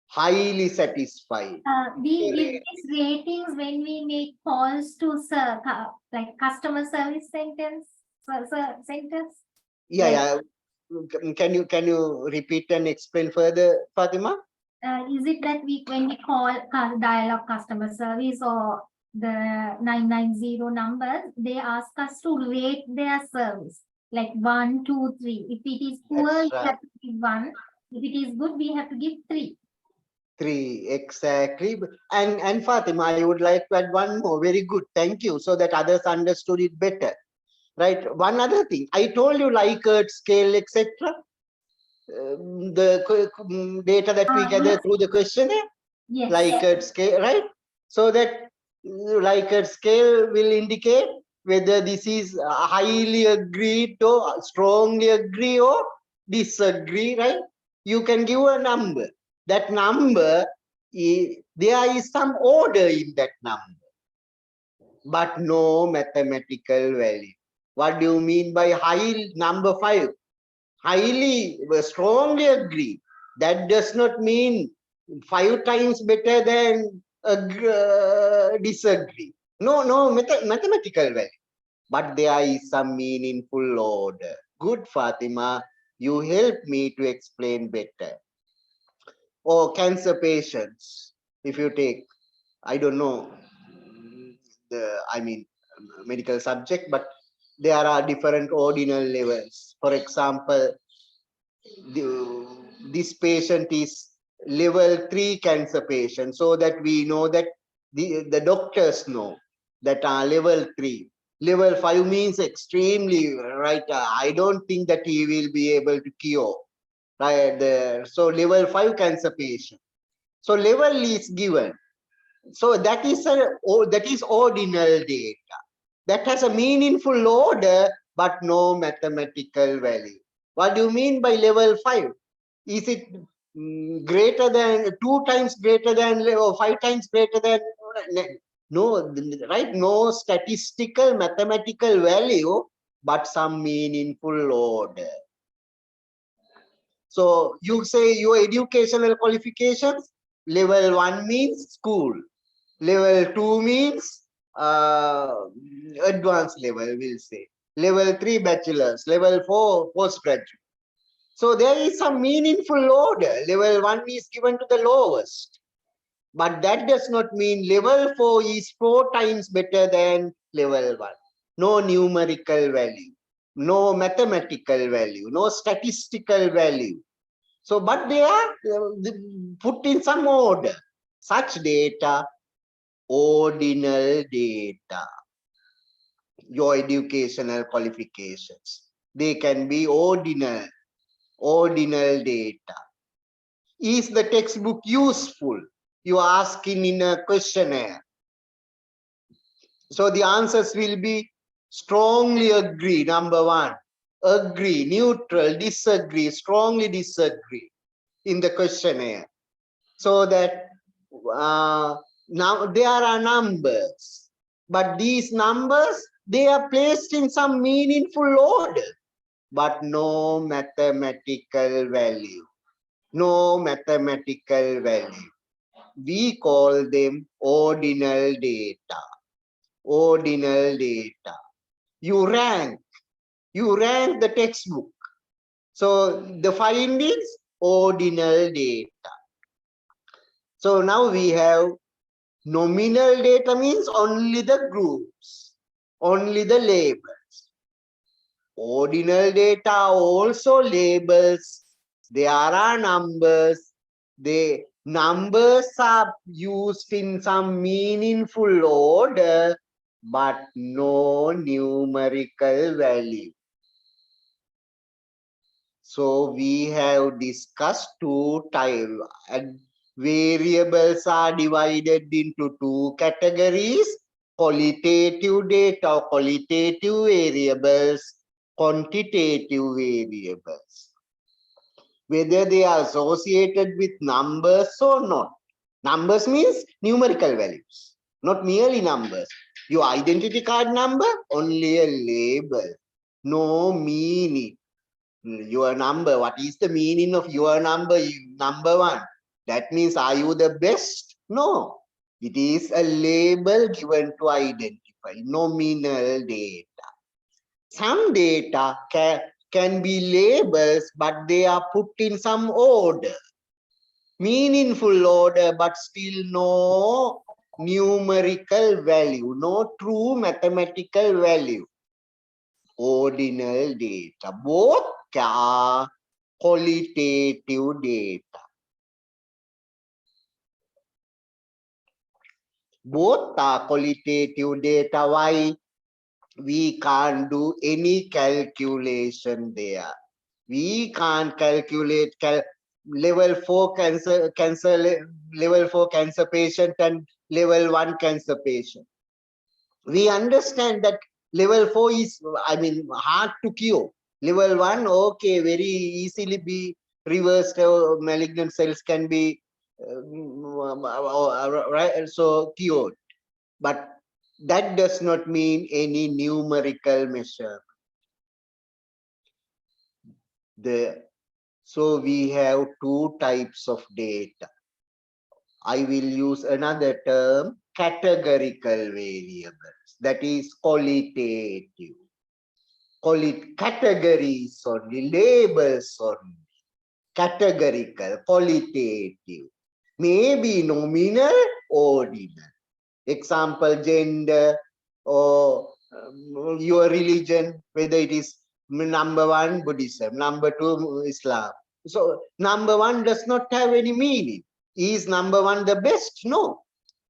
Highly satisfied. We give these ratings when we make calls to like customer service centers. Yeah. Can you repeat and explain further, Fatima? Is it that when we call dialogue customer service or the 990 numbers, they ask us to rate their service like 1, 2, 3. If it is poor, That's we right. have to give 1. If it is good, we have to give 3. 3, exactly. And Fatima, I would like to add one more. Very good. Thank you. So that others understood it better. Right. One other thing. I told you Likert scale, etc. The data that we gather Yes. through the questionnaire. Yes. Likert scale, right? So that Likert scale will indicate whether this is highly agreed or strongly agree or disagree, right? You can give a number. That number, there is some order in that number, but no mathematical value. What do you mean by high? Number 5? Highly, strongly agree. That does not mean 5 times better than disagree. No mathematical value. But there is some meaningful order. Good, Fatima. You help me to explain better. Or cancer patients, if you take, I don't know medical subject, but there are different ordinal levels. For example, this patient is level 3 cancer patient, so that we know that the doctors know that are level 3. Level 5 means extremely, right? I don't think that he will be able to cure, right? So level 5 cancer patient. So level is given. So that is ordinal data. That has a meaningful order, but no mathematical value. What do you mean by level 5? Is it greater than 2 times greater than or 5 times greater than? No, right? No statistical mathematical value, but some meaningful order. So you say your educational qualifications, level 1 means school, level 2 means advanced level, we'll say. Level 3 bachelor's, level 4 postgraduate. So there is some meaningful order. Level 1 is given to the lowest. But that does not mean level 4 is 4 times better than level 1. No numerical value, no mathematical value, no statistical value. So, but they are put in some order. Such data, ordinal data, your educational qualifications. They can be ordinal data. Is the textbook useful? You are asking in a questionnaire. So the answers will be strongly agree, number 1. Agree, neutral, disagree, strongly disagree in the questionnaire. So that now there are numbers, but these numbers, they are placed in some meaningful order, but no mathematical value. No mathematical value. We call them ordinal data. Ordinal data. You rank the textbook. So the findings, ordinal data. So now we have nominal data, means only the groups, only the labels. Ordinal data also labels. There are numbers. The numbers are used in some meaningful order, but no numerical value. So we have discussed 2 types. Variables are divided into 2 categories: qualitative data, qualitative variables, quantitative variables. Whether they are associated with numbers or not. Numbers means numerical values, not merely numbers. Your identity card number, only a label, no meaning. Your number, what is the meaning of your number? Number 1. That means, are you the best? No. It is a label given to identify nominal data. Some data can be labels, but they are put in some order. Meaningful order, but still no numerical value, no true mathematical value. Ordinal data. Both are qualitative data. Both are qualitative data. Why? We can't do any calculation there. We can't calculate level 4 level 4 cancer patient and level 1 cancer patient. We understand that level 4 is, hard to cure. Level 1, okay, very easily be reversed. Malignant cells can be so cured. But that does not mean any numerical measure. So we have 2 types of data. I will use another term, categorical variables. That is qualitative. Call it categories only, labels only. Categorical, qualitative. Maybe nominal, ordinal. Example, gender or your religion, whether it is number 1, Buddhism, number 2, Islam. So number 1 does not have any meaning. Is number 1 the best? No.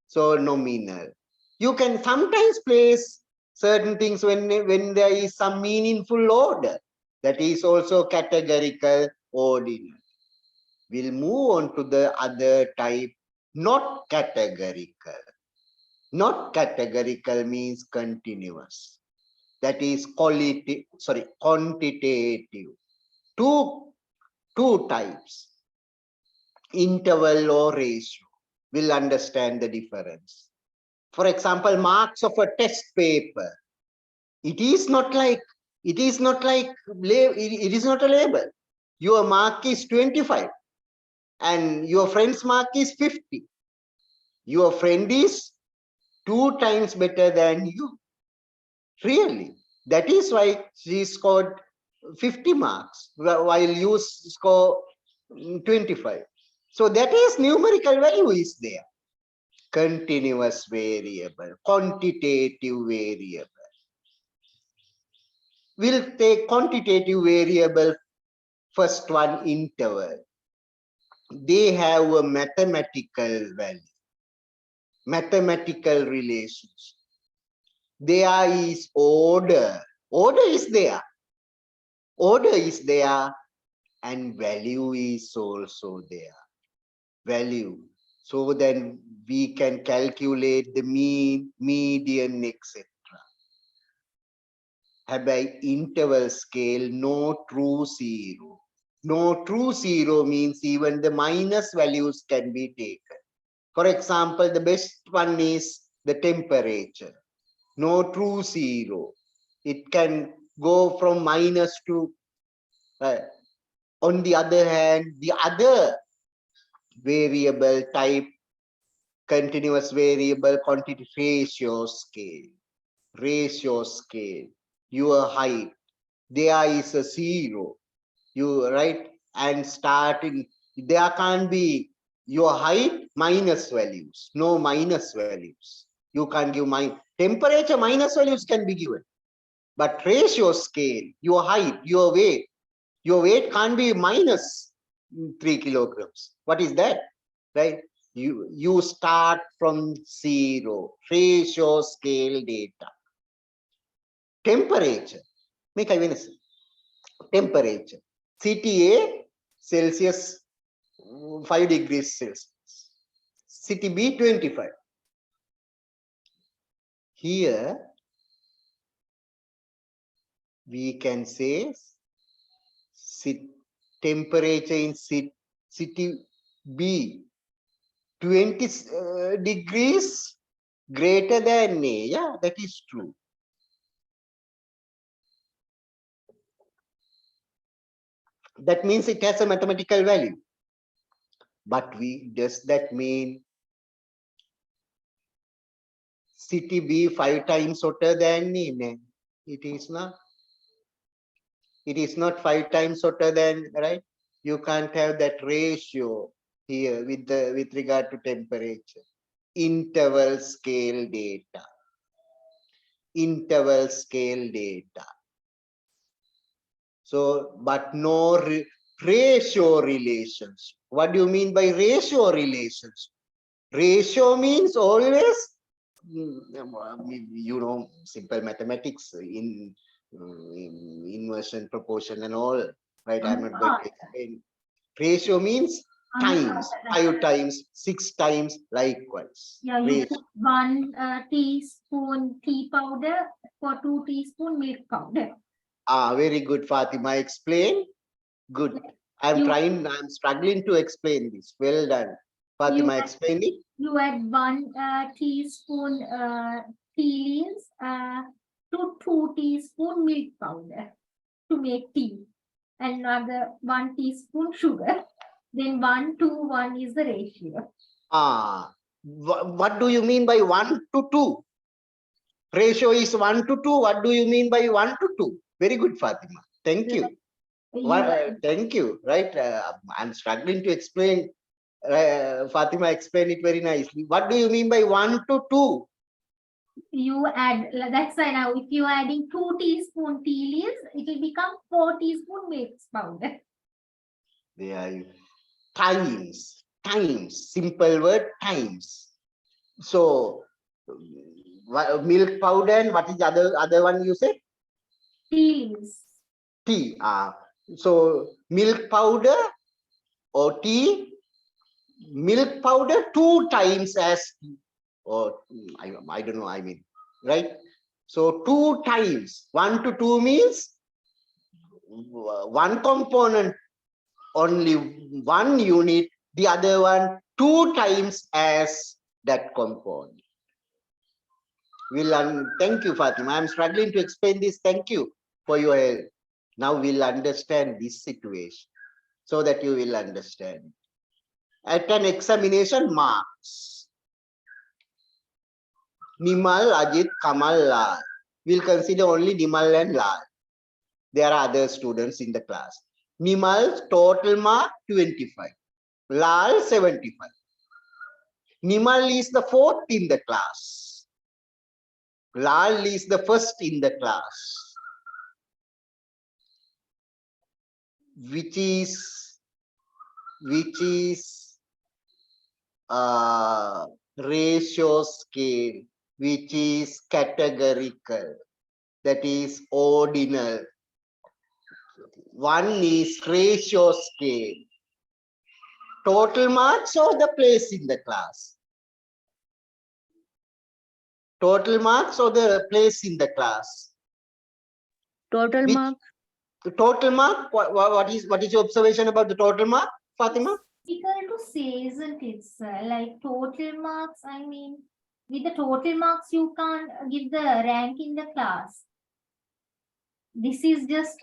So nominal. You can sometimes place certain things when there is some meaningful order. That is also categorical, ordinal. We'll move on to the other type, not categorical. Not categorical means continuous. That is quantitative. Two types. Interval or ratio. We'll understand the difference. For example, marks of a test paper. It is not a label. Your mark is 25 and your friend's mark is 50. Your friend is 2 times better than you. Really. That is why she scored 50 marks, while you score 25. So that is numerical value is there. Continuous variable, quantitative variable. We'll take quantitative variable, first one, interval. They have a mathematical value, mathematical relationship. There is order. Order is there. Order is there, and value is also there. Value. So then we can calculate the mean, median, etc. By interval scale, no true zero. No true zero means even the minus values can be taken. For example, the best one is the temperature. No true zero. It can go from minus to, on the other hand, the other variable type, continuous variable, quantity, ratio scale. Ratio scale. Your height. There is a zero. You right, and starting, there can't be your height minus values. No minus values. You can't give temperature minus values can be given. But ratio scale, your height, your weight can't be minus 3 kilograms. What is that? Right? You start from zero. Ratio scale data. Temperature. Make I win. Temperature. CTA Celsius 5 degrees Celsius. City B 25. Here we can say temperature in city B 20 degrees greater than A. Yeah, that is true. That means it has a mathematical value. But does that mean city B 5 times hotter than A? It is not. It is not 5 times hotter than, right? You can't have that ratio here with regard to temperature. Interval scale data. Interval scale data. So, but no ratio relations. What do you mean by ratio relations? Ratio means always, you know, simple mathematics in inversion, proportion and all, right? I'm not going to explain. Ratio means times, 5 times, 6 times, likewise. Yeah, you Ratio. put 1 teaspoon tea powder for 2 teaspoon milk powder. Ah, very good, Fatima. Explain. Good. I'm struggling to explain this. Well done. Fatima, explain it. You add 1 teaspoon tea leaves to 2 teaspoon milk powder to make tea. Another 1 teaspoon sugar. Then 1 to 1 is the ratio. What do you mean by 1 to 2? Ratio is 1 to 2. What do you mean by 1 to 2? Very good, Fatima. Thank you. Thank you. Right. I'm struggling to explain. Fatima explained it very nicely. What do you mean by 1 to 2? You add, that's why now if you are adding 2 teaspoon tea leaves, it will become 4 teaspoon milk powder. There, times, simple word, times. So, milk powder, and what is the other one you said? Tea leaves. Tea. So, milk powder or tea, milk powder 2 times as tea. Or I don't know, I mean, right? So 2 times, 1 to 2 means one component, only 1 unit, the other one 2 times as that component. Thank you, Fatima. I'm struggling to explain this. Thank you for your help. Now we'll understand this situation so that you will understand. At an examination, marks. Nimal, Ajit, Kamal, Lal. We'll consider only Nimal and Lal. There are other students in the class. Nimal's total mark 25. Lal 75. Nimal is the fourth in the class. Lal is the first in the class. Which is ratio scale, which is categorical, that is ordinal. One is ratio scale. Total marks or the place in the class? Total marks or the place in the class? Total Which- mark. The total mark, what is your observation about the total mark, Fatima? Difficult to say, isn't it, sir? Like total marks, I mean, with the total marks, you can't give the rank in the class. This is just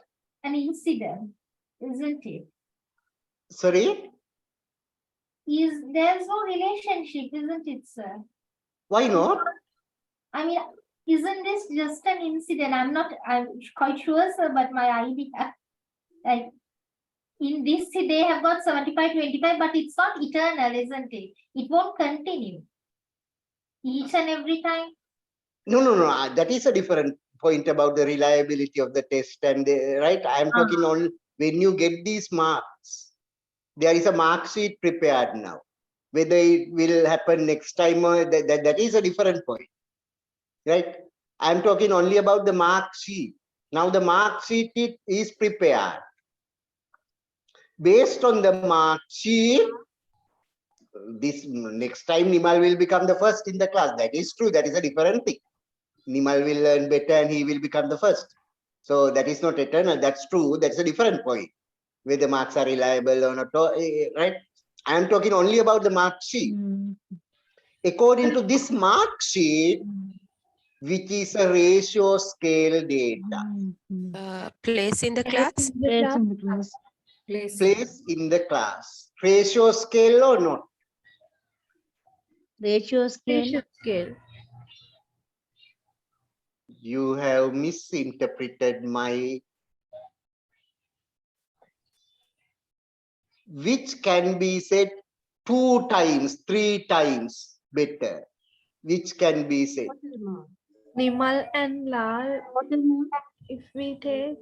an incident, isn't it? Sorry, There's no relationship, isn't it, sir? why not? I mean, isn't this just an incident? I'm quite sure, sir, but my idea, like, in this, they have got 75, 25, but it's not eternal, isn't it? It won't continue each and every time. No, that is a different point about the reliability of the test and right. I am talking on when you get these marks, there is a mark sheet prepared now. Whether it will happen next time or that is a different point, right? I am talking only about the mark sheet. Now the mark sheet is prepared. Based on the mark sheet, this next time Nimal will become the first in the class. That is true. That is a different thing. Nimal will learn better and he will become the first. So that is not eternal. That's true. That's a different point. Whether marks are reliable or not, right? I am talking only about the mark sheet. According to this mark sheet, which is a ratio scale data. Place in the class. Place in the class. Place in the class. Ratio scale or not? Ratio scale. Ratio scale. You have misinterpreted my, which can be said 2 times, 3 times better. Which can be said. Nimal and Lal, if we take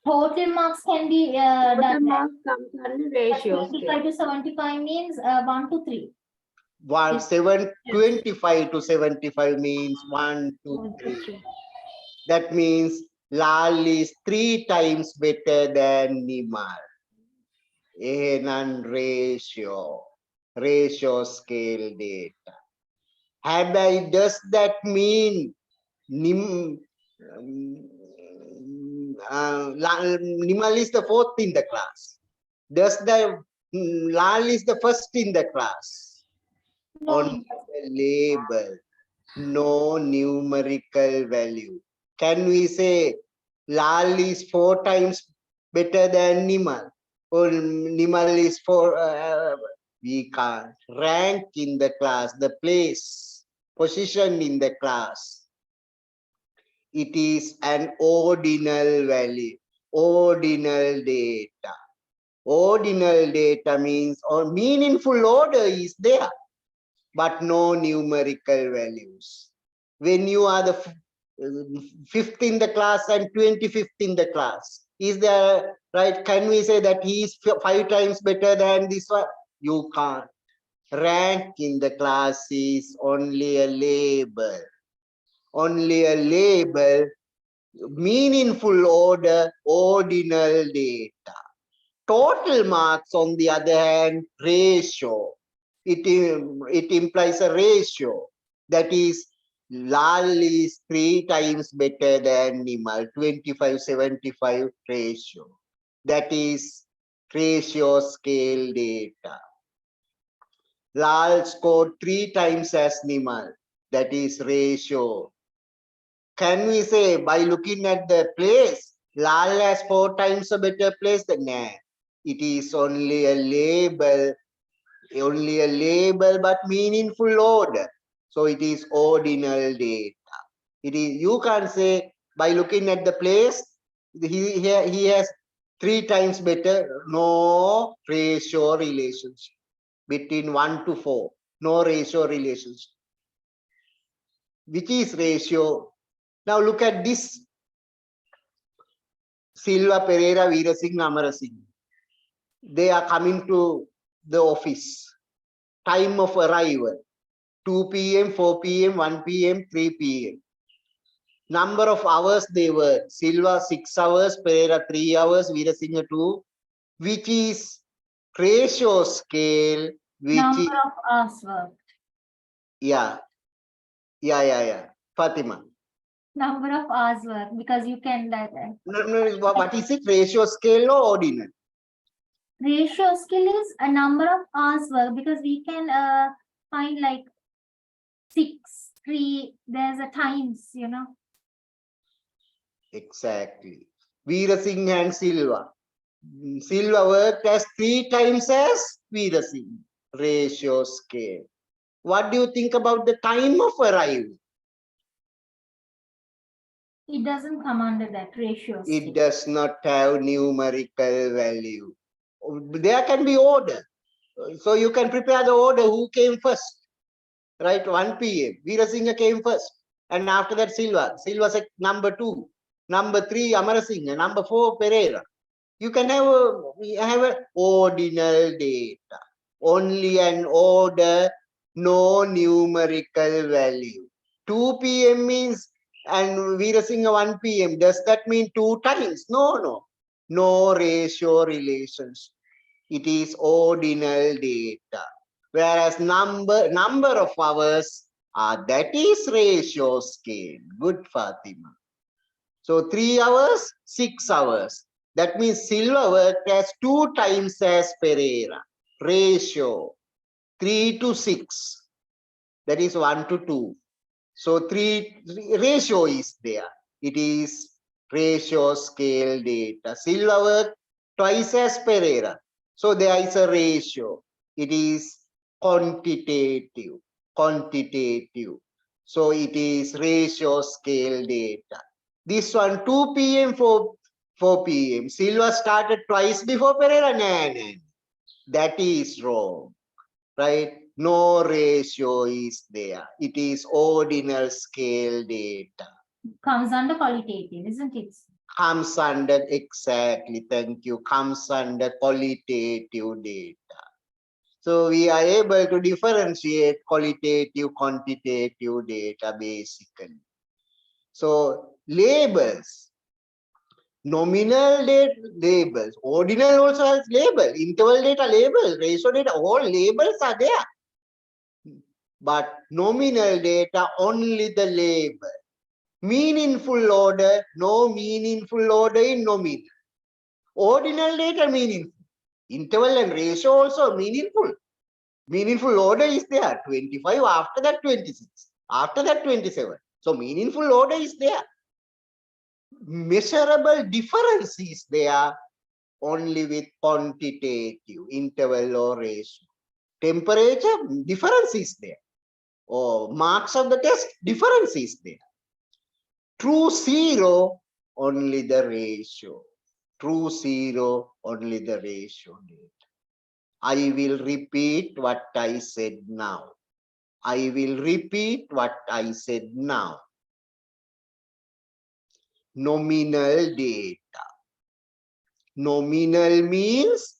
Total marks can be done. marks comes under ratio 25 to 75 means 1 to 3. 25 to 75 means 1, 2, 3. That means Lal is 3 times better than Nimal. And ratio scale data. Does that mean Nimal is the fourth in the class? Does the Lal is the first in the class? On the label, no numerical value. Can we say Lal is 4 times better than Nimal? Or Nimal is 4, we can't. Rank in the class, the place, position in the class. It is an ordinal value, ordinal data. Ordinal data means or meaningful order is there, but no numerical values. When you are the 5th in the class and 25th in the class, is there, right? Can we say that he is 5 times better than this one? You can't. Rank in the class is only a label. Only a label, meaningful order, ordinal data. Total marks, on the other hand, ratio. It implies a ratio. That is, Lal is 3 times better than Nimal, 25-75 ratio. That is ratio scale data. Lal scored 3 times as Nimal. That is ratio. Can we say by looking at the place, Lal has 4 times a better place than nah. It is only a label, but meaningful order. So it is ordinal data. It is, you can't say by looking at the place, he has 3 times better. No ratio relationship between 1 to 4. No ratio relationship. Which is ratio? Now look at this. Silva, Pereira, Veerasinghe, Amarasinghe. They are coming to the office. Time of arrival: 2 p.m., 4 p.m., 1 p.m., 3 p.m. Number of hours they were: Silva 6 hours, Pereira 3 hours, Veerasinghe 2. Which is ratio scale? Which Number is, of hours worked. yeah. Fatima. Number of hours worked, because you can No, what is it? Ratio scale or ordinal? ratio skill is a number of hours work, because we can find like 6, 3, there's a times, you know. Exactly. Veerasinghe and Silva. Silva worked as 3 times as Veerasinghe. Ratio scale. What do you think about the time of arrival? It doesn't come under that ratio It skill. does not have numerical value. There can be order. So you can prepare the order who came first. Right, 1 p.m. Veerasinghe came first. And after that, Silva. Silva said number 2. Number 3, Amarasinghe. Number 4, Pereira. You can have a ordinal data. Only an order, no numerical value. 2 p.m. means, and Veerasinghe 1 p.m. Does that mean 2 times? No. No ratio relations. It is ordinal data. Whereas number of hours, that is ratio scale. Good, Fatima. So 3 hours, 6 hours. That means Silva worked as 2 times as Pereira. Ratio 3 to 6. That is 1 to 2. So 3 ratio is there. It is ratio scale data. Silva worked twice as Pereira. So there is a ratio. It is quantitative. So it is ratio scale data. This one 2 p.m. 4 p.m. Silva started twice before Pereira. No. That is wrong. Right? No ratio is there. It is ordinal scale data. Comes under qualitative, isn't it? Comes under, exactly, thank you, comes under qualitative data. So we are able to differentiate qualitative, quantitative data basically. So labels, nominal data labels, ordinal also has label, interval data label, ratio data, all labels are there. But nominal data, only the label. Meaningful order, no meaningful order in nominal. Ordinal data meaningful. Interval and ratio also meaningful. Meaningful order is there. 25, after that 26, after that 27. So meaningful order is there. Measurable difference is there only with quantitative, interval or ratio. Temperature, difference is there. Or marks of the test, difference is there. True zero, only the ratio. True zero, only the ratio data. I will repeat what I said now. I will repeat what I said now. Nominal data. Nominal means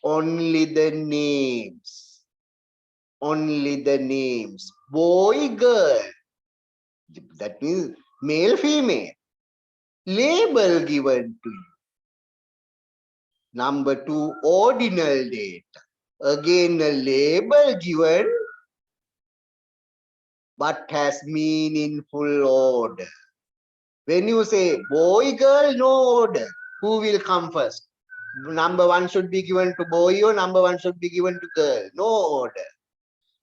only the names. Only the names. Boy, girl. That means male, female. Label given to you. Number 2, ordinal data. Again, a label given, but has meaningful order. When you say boy, girl, no order. Who will come first? Number 1 should be given to boy or number 1 should be given to girl. No order.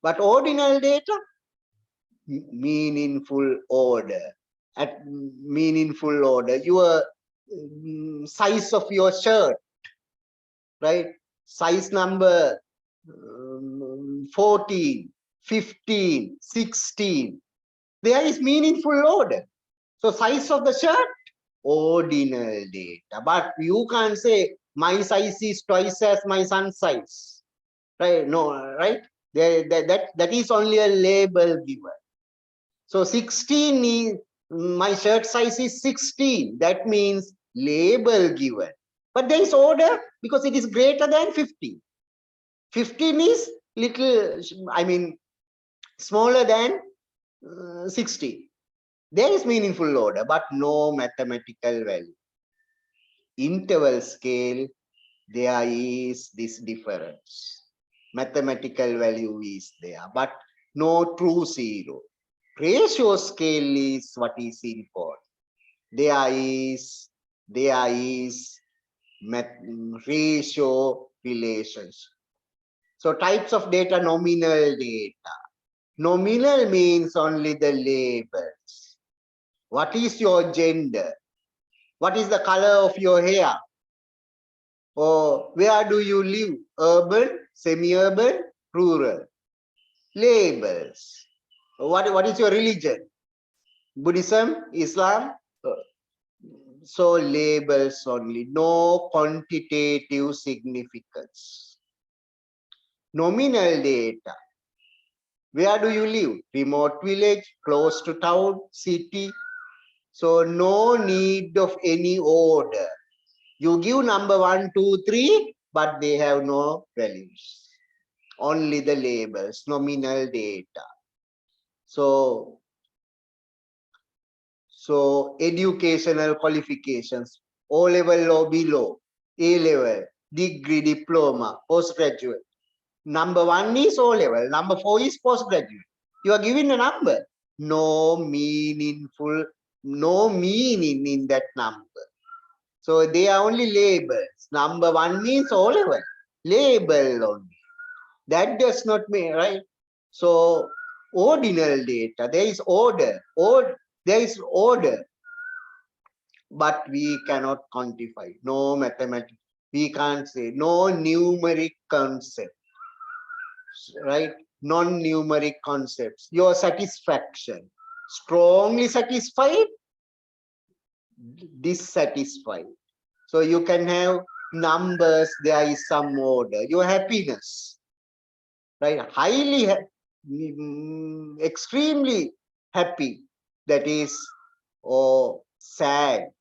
But ordinal data, meaningful order. At meaningful order, your size of your shirt, right? Size number 14, 15, 16. There is meaningful order. So size of the shirt, ordinal data. But you can't say my size is twice as my son's size. Right? No, right? That is only a label given. So 16 is, my shirt size is 16. That means label given. But there is order because it is greater than 15. 15 is little, I mean, smaller than 16. There is meaningful order, but no mathematical value. Interval scale, there is this difference. Mathematical value is there, but no true zero. Ratio scale is what is important. There is ratio relationship. So types of data, nominal data. Nominal means only the labels. What is your gender? What is the color of your hair? Or where do you live? Urban, semi-urban, rural. Labels. What is your religion? Buddhism, Islam? So labels only, no quantitative significance. Nominal data. Where do you live? Remote village, close to town, city. So no need of any order. You give number 1, 2, 3, but they have no values. Only the labels, nominal data. So educational qualifications, O-level or below, A-level, degree, diploma, postgraduate. Number 1 is O-level, number 4 is postgraduate. You are giving a number. No meaning in that number. So they are only labels. Number 1 means O-level, label only. That does not mean, right? So ordinal data, there is order, but we cannot quantify. No mathematics, we can't say. No numeric concept, right? Non-numeric concepts. Your satisfaction, strongly satisfied, dissatisfied. So you can have numbers, there is some order. Your happiness, right? Highly, extremely happy, that is, or sad,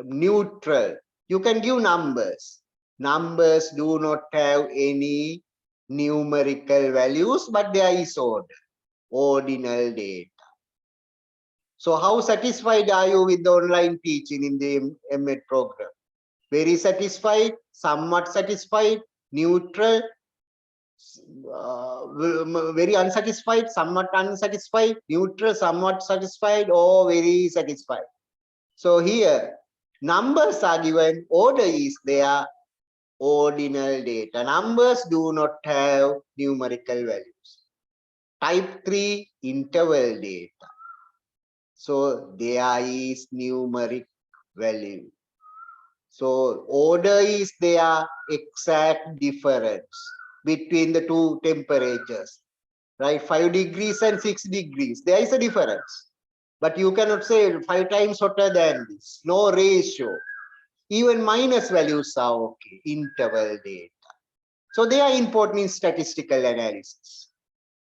neutral. You can give numbers. Numbers do not have any numerical values, but there is order, ordinal data. So how satisfied are you with the online teaching in the MEd program? Very satisfied, somewhat satisfied, neutral, very unsatisfied, somewhat unsatisfied, neutral, somewhat satisfied, or very satisfied. So here, numbers are given, order is there, ordinal data. Numbers do not have numerical values. Type 3, interval data. So there is numeric value. So order is there, exact difference between the two temperatures, right? 5 degrees and 6 degrees. There is a difference. But you cannot say 5 times hotter than this. No ratio. Even minus values are okay. Interval data. So they are important in statistical analysis.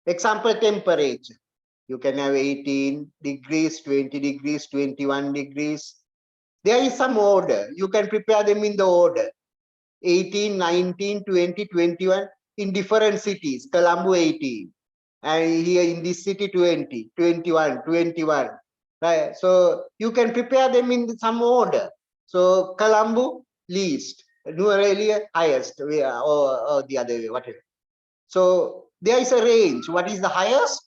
Example, temperature. You can have 18 degrees, 20 degrees, 21 degrees. There is some order. You can prepare them in the order. 18, 19, 20, 21 in different cities. Colombo 18. And here in this city 20, 21, 21. Right? So you can prepare them in some order. So Colombo least, Nuwara highest, or the other way, whatever. So there is a range. What is the highest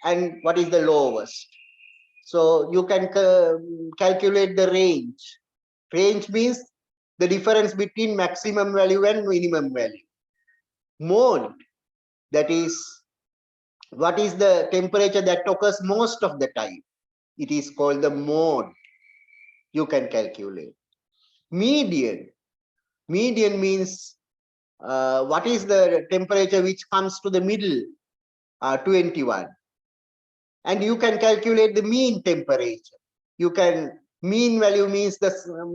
and what is the lowest? So you can calculate the range. Range means the difference between maximum value and minimum value. Mode, that is, what is the temperature that occurs most of the time? It is called the mode. You can calculate. Median. Median means what is the temperature which comes to the middle, 21. And you can calculate the mean temperature. You can, mean value means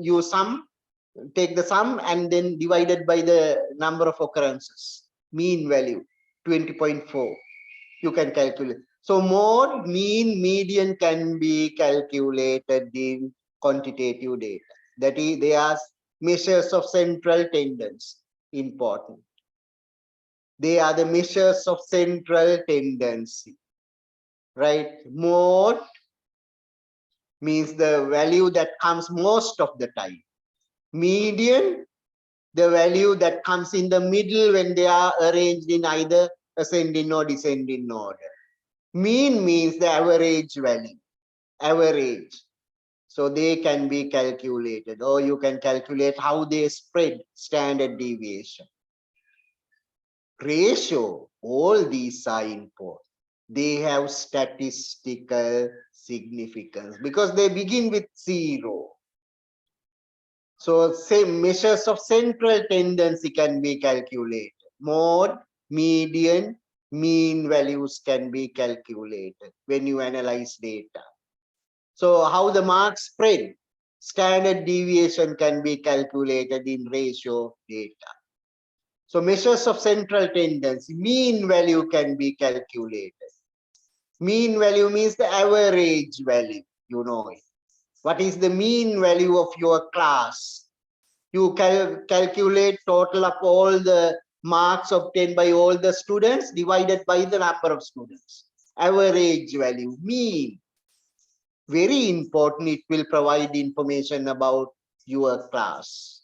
you sum, take the sum and then divided by the number of occurrences. Mean value 20.4. You can calculate. So mode, mean, median can be calculated in quantitative data. That is, they are measures of central tendency. Important. They are the measures of central tendency. Right? Mode means the value that comes most of the time. Median, the value that comes in the middle when they are arranged in either ascending or descending order. Mean means the average value, average. So they can be calculated, or you can calculate how they spread, standard deviation. Ratio, all these are important. They have statistical significance because they begin with 0. So same measures of central tendency can be calculated. Mode, median, mean values can be calculated when you analyze data. So how the marks spread? Standard deviation can be calculated in ratio data. So measures of central tendency, mean value can be calculated. Mean value means the average value, you know it. What is the mean value of your class? You calculate total of all the marks obtained by all the students divided by the number of students. Average value, mean. Very important, it will provide information about your class.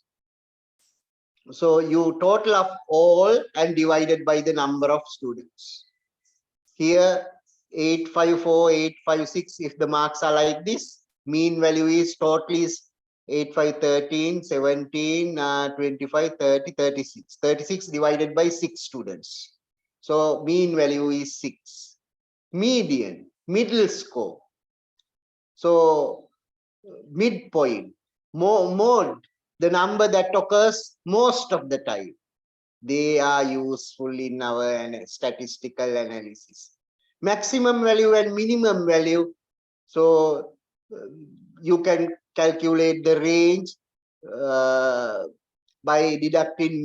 So you total of all and divided by the number of students. Here 854, 856, if the marks are like this, mean value is total is 8, 5, 13, 17, 25, 30, 36. 36 divided by 6 students. So mean value is 6. Median, middle score. So midpoint, mode, the number that occurs most of the time. They are useful in our statistical analysis. Maximum value and minimum value. So you can calculate the range by deducting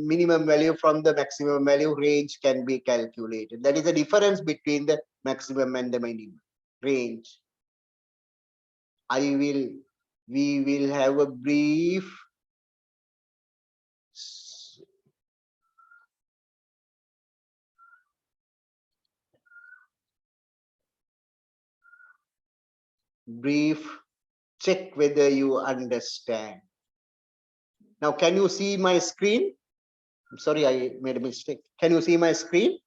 minimum value from the maximum value. Range can be calculated. That is the difference between the maximum and the minimum range. We will have a brief check whether you understand. Now, can you see my screen? I'm sorry, I made a mistake. Can you see my screen?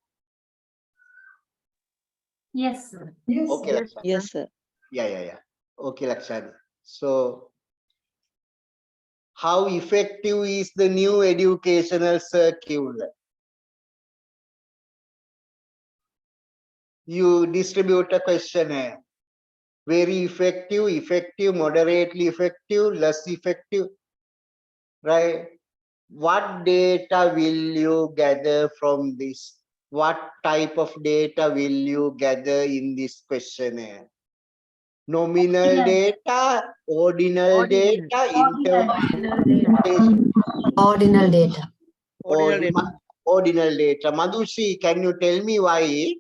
Yes, sir. Yes. Okay, Yes. Lakshana. Yes, sir. Yeah. Okay, Lakshana. So, how effective is the new educational circular? You distribute a questionnaire. Very effective, moderately effective, less effective, right? What data will you gather from this? What type of data will you gather in this questionnaire? Nominal Ordinal. data, ordinal data, interpretation. Ordinal data. Ordinal data. Madhushi, can you tell me why?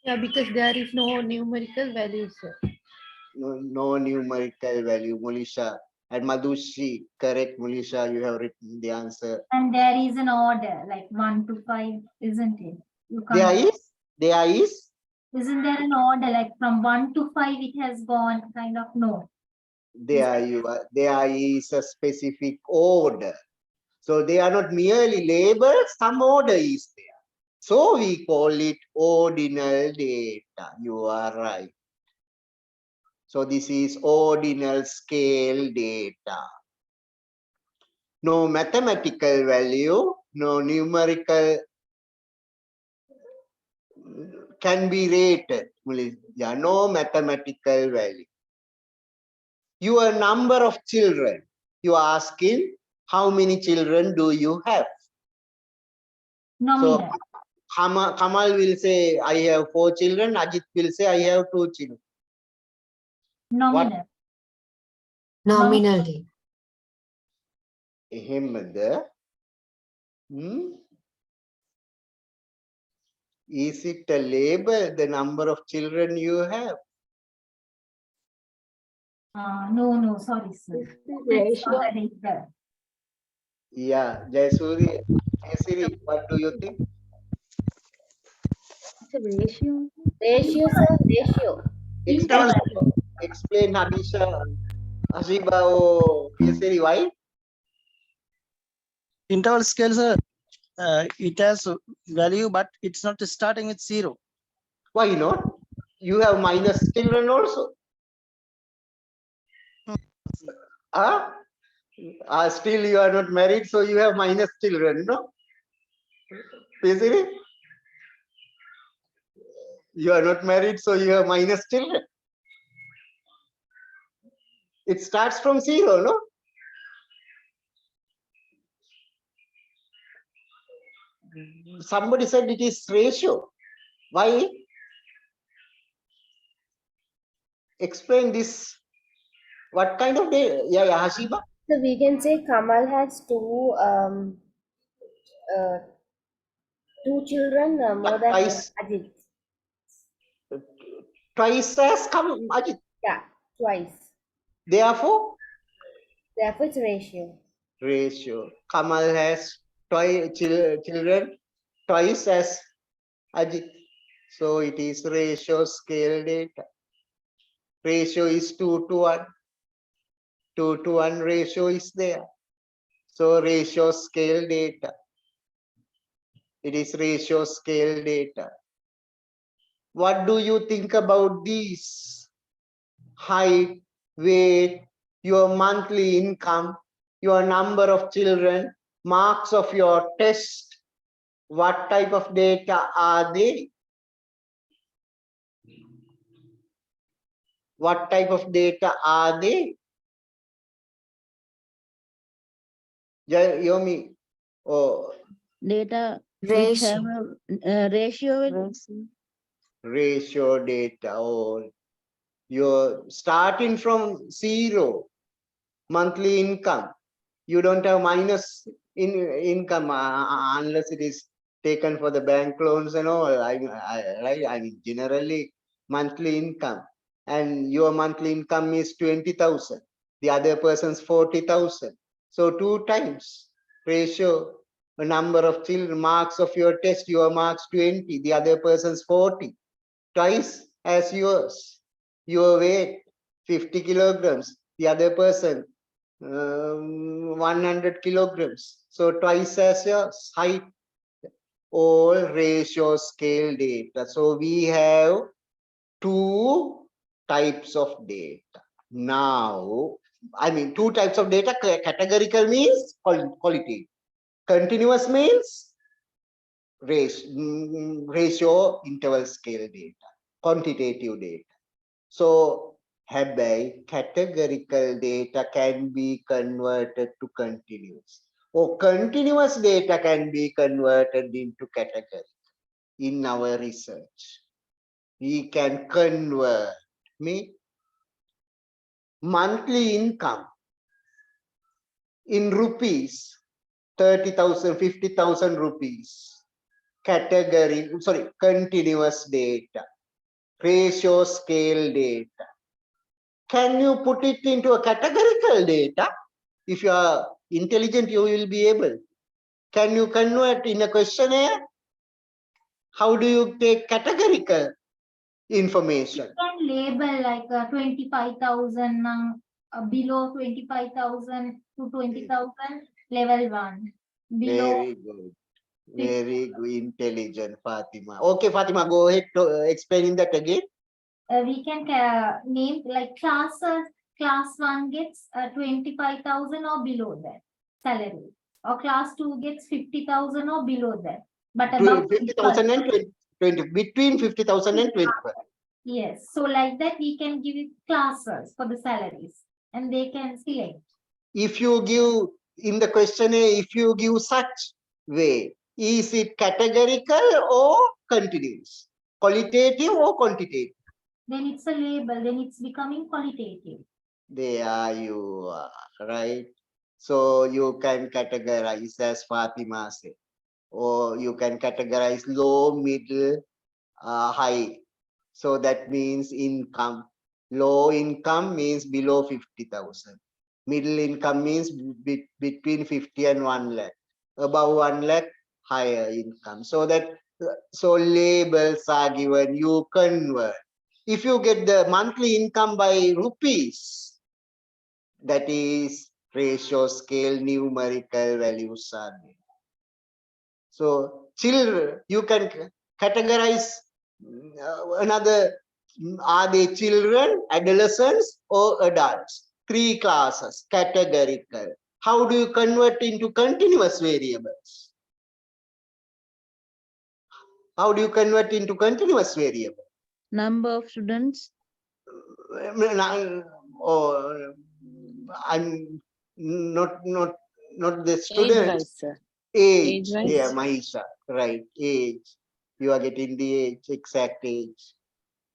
Yeah, because there is no numerical values, sir. No numerical value, Mulisha. And Madhushi, correct, Mulisha, you have written the answer. And there is an order like 1 to 5, isn't it? There is. Isn't there an order like from 1 to 5 it has gone kind of no? There is a specific order. So they are not merely labeled, some order is there. So we call it ordinal data. You are right. So this is ordinal scale data. No mathematical value, no numerical can be rated. Yeah, no mathematical value. Your number of children, you are asking how many children do you have? Nominal. So Kamal will say, I have 4 children. Ajit will say, I have 2 children. Nominal. Nominally. එහෙමද? Is it a label, the number of children you have? No, sorry, sir. Is the It's ratio? not a label. Yeah, Jayasuri, Jayasiri, what do you think? It's a ratio. Ratio, sir, ratio. Explain Habisha, Hasiba or Jayasiri, why? Interval scales, it has value, but it's not starting with 0. Why not? You have minus children also. Huh? Still you are not married, so you have minus children, no? Jayasiri? You are not married, so you have minus children. It starts from 0, no? Somebody said it is ratio. Why? Explain this. What kind of day? Yeah, Hasiba. So we can say Kamal has two children more than Twice. Ajit. Twice as come, Ajit. Yeah, twice. Therefore, Therefore, it's ratio. ratio. Kamal has children twice as Ajit. So it is ratio scale data. Ratio is 2 to 1. 2 to 1 ratio is there. So ratio scale data. It is ratio scale data. What do you think about these? Height, weight, your monthly income, your number of children, marks of your test. What type of data are they? What type of data are they? Yomi, oh, Data which have a ratio with ratio data. Oh, you're starting from 0 monthly income. You don't have minus income unless it is taken for the bank loans and all. Right? I mean, generally monthly income, and your monthly income is 20,000. The other person's 40,000. So 2 times ratio. A number of children, marks of your test, your marks 20, the other person's 40. Twice as yours. Your weight 50 kilograms, the other person 100 kilograms. So twice as yours. Height, all ratio scale data. So we have 2 types of data. Now, I mean 2 types of data. Categorical means qualitative. Continuous means ratio interval scale data, quantitative data. So, categorical data can be converted to continuous, or continuous data can be converted into category. In our research, we can convert monthly income in rupees, 30,000, 50,000 rupees. Category, sorry, continuous data, ratio scale data. Can you put it into a categorical data? If you are intelligent, you will be able. Can you convert in a questionnaire? How do you take categorical information? You can label like 25,000 below 25,000 to 20,000 level 1. Below Very good. Very good, intelligent, Fatima. Okay, Fatima, go ahead to explain that again. we can name like classes. Class 1 gets 25,000 or below that salary, or class 2 gets 50,000 or below that, but above 50,000 and 20, between 50,000 and 20. Yes, so like that we can give it classes for the salaries and they can select. If you give in the questionnaire, if you give such way, is it categorical or continuous? Qualitative or quantitative? then it's a label, then it's becoming qualitative. There you are, right? So you can categorize as Fatima said, or you can categorize low, middle, high. So that means income. Low income means below 50,000. Middle income means between 50 and 1 lakh. Above 1 lakh, higher income. So labels are given, you convert. If you get the monthly income by rupees, that is ratio scale numerical values are there. So children, you can categorize another, are they children, adolescents or adults? 3 classes, categorical. How do you convert into continuous variables? How do you convert into continuous variable? Number of students. Or I'm not the students. Age-wise, sir. Age, Age-wise? yeah, Mahisha, right, age. You are getting the age, exact age,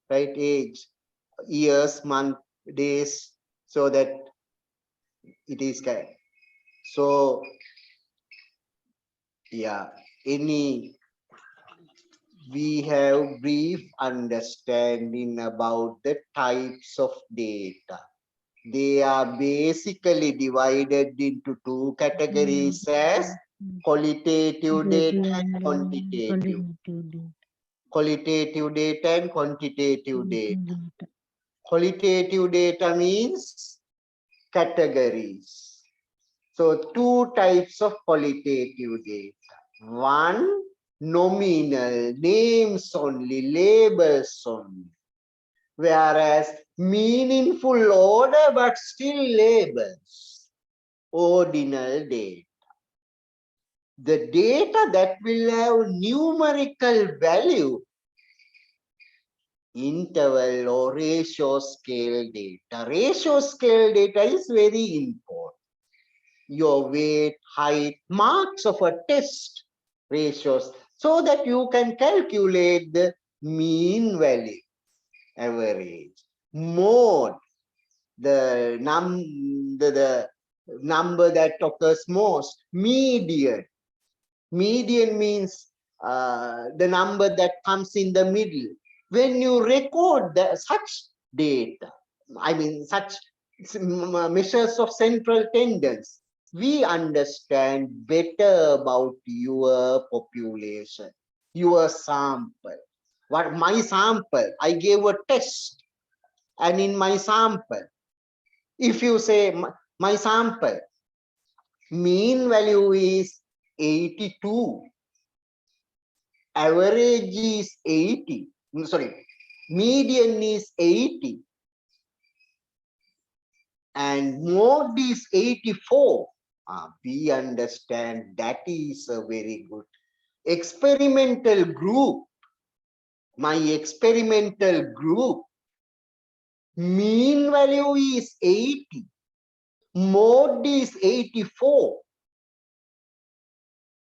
right, age, years, month, days, so that it is correct. So, yeah, we have brief understanding about the types of data. They are basically divided into 2 categories as qualitative data and quantitative. Qualitative data and quantitative data. Qualitative data means categories. So 2 types of qualitative data. One, nominal, names only, labels only. Whereas meaningful order but still labels, ordinal data. The data that will have numerical value, interval or ratio scale data. Ratio scale data is very important. Your weight, height, marks of a test ratios, so that you can calculate the mean value, average, mode, the number that occurs most, median. Median means the number that comes in the middle. When you record such data, I mean such measures of central tendency, we understand better about your population, your sample. What my sample, I gave a test, and in my sample, if you say my sample, mean value is 82, average is 80, sorry, median is 80, and mode is 84. We understand that is a very good experimental group. My experimental group, mean value is 80, mode is 84,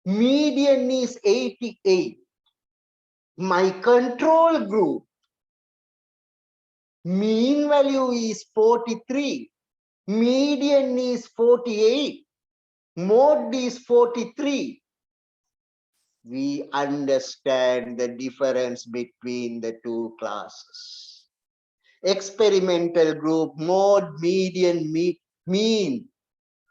median is 88. My control group, mean value is 43, median is 48, mode is 43. We understand the difference between the 2 classes. Experimental group, mode, median, mean,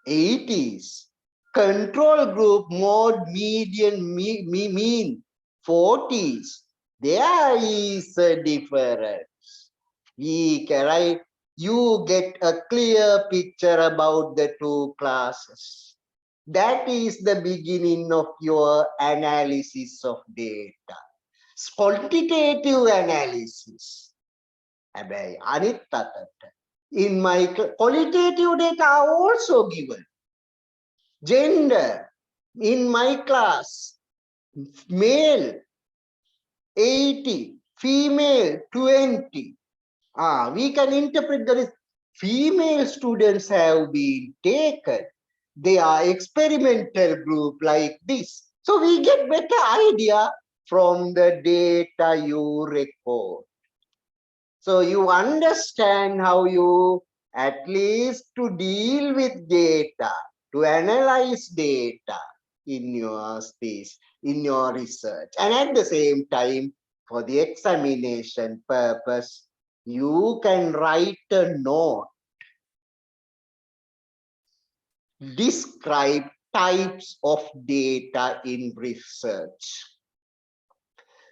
80s. Control group, mode, median, mean, 40s. There is a difference. We can write, you get a clear picture about the 2 classes. That is the beginning of your analysis of data. Quantitative analysis. In my qualitative data are also given. Gender, in my class, male 80, female 20. We can interpret that is female students have been taken. They are experimental group like this. So we get better idea from the data you record. So you understand how you at least to deal with data, to analyze data in your space, in your research. And at the same time, for the examination purpose, you can write a note, describe types of data in research.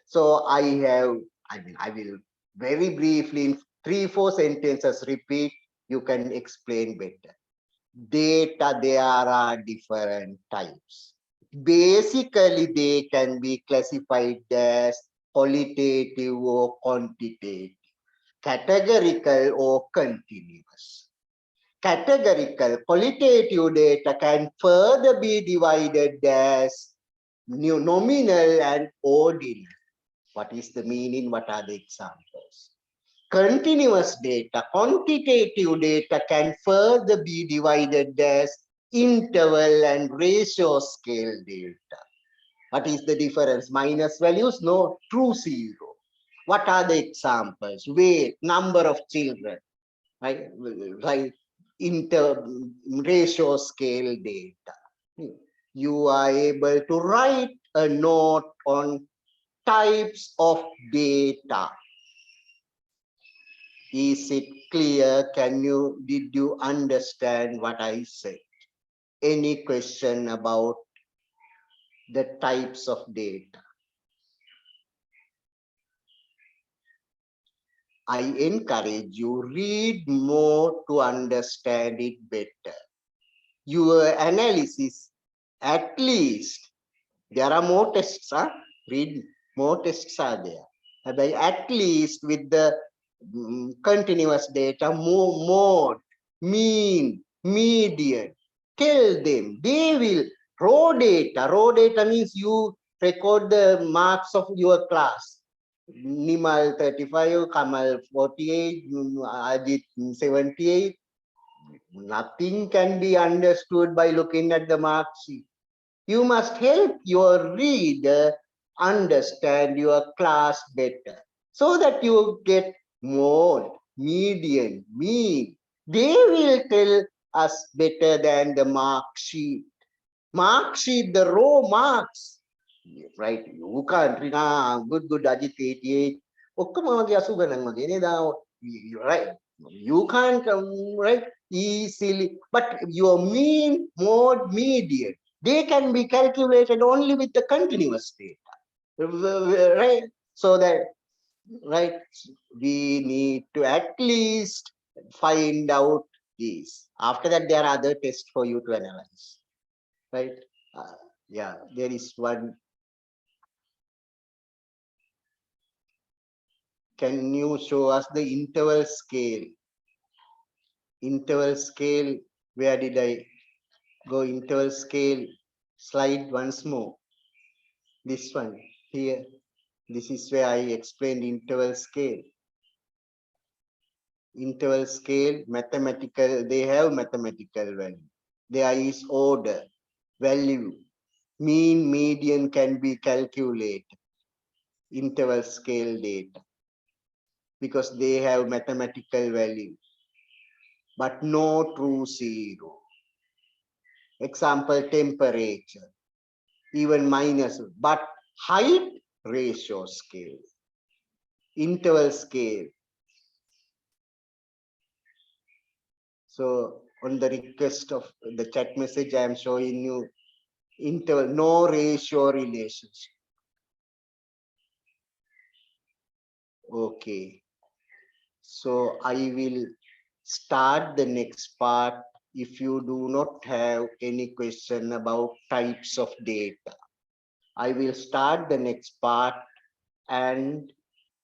So I will very briefly in 3-4 sentences repeat, you can explain better. Data, there are different types. Basically, they can be classified as qualitative or quantitative, categorical or continuous. Categorical, qualitative data can further be divided as nominal and ordinal. What is the meaning? What are the examples? Continuous data, quantitative data can further be divided as interval and ratio scale data. What is the difference? Minus values? No, true zero. What are the examples? Weight, number of children, right? Ratio scale data. You are able to write a note on types of data. Is it clear? Did you understand what I said? Any question about the types of data? I encourage you, read more to understand it better. Your analysis, at least, there are more tests, read more tests are there. At least with the continuous data, mode, mean, median, tell them, they will, raw data means you record the marks of your class. Nimal 35, Kamal 48, Ajit 78. Nothing can be understood by looking at the mark sheet. You must help your reader understand your class better so that you get mode, median, mean. They will tell us better than the mark sheet. Mark sheet, the raw marks. Right, you can't read, good, Ajit 88. Right, you can't right easily, but your mean, mode, median, they can be calculated only with the continuous data, right? So that, right, we need to at least find out these. After that, there are other tests for you to analyze, right? Yeah, there is one. Can you show us the interval scale? Interval scale, where did I go? Interval scale, slide once more. This one here. This is where I explained interval scale. Interval scale, mathematical, they have mathematical value. There is order, value, mean, median can be calculated. Interval scale data, because they have mathematical value, but no true zero. Example, temperature, even minus, but height, ratio scale, interval scale. So on the request of the chat message, I am showing you interval, no ratio relationship. Okay. So I will start the next part if you do not have any question about types of data. I will start the next part and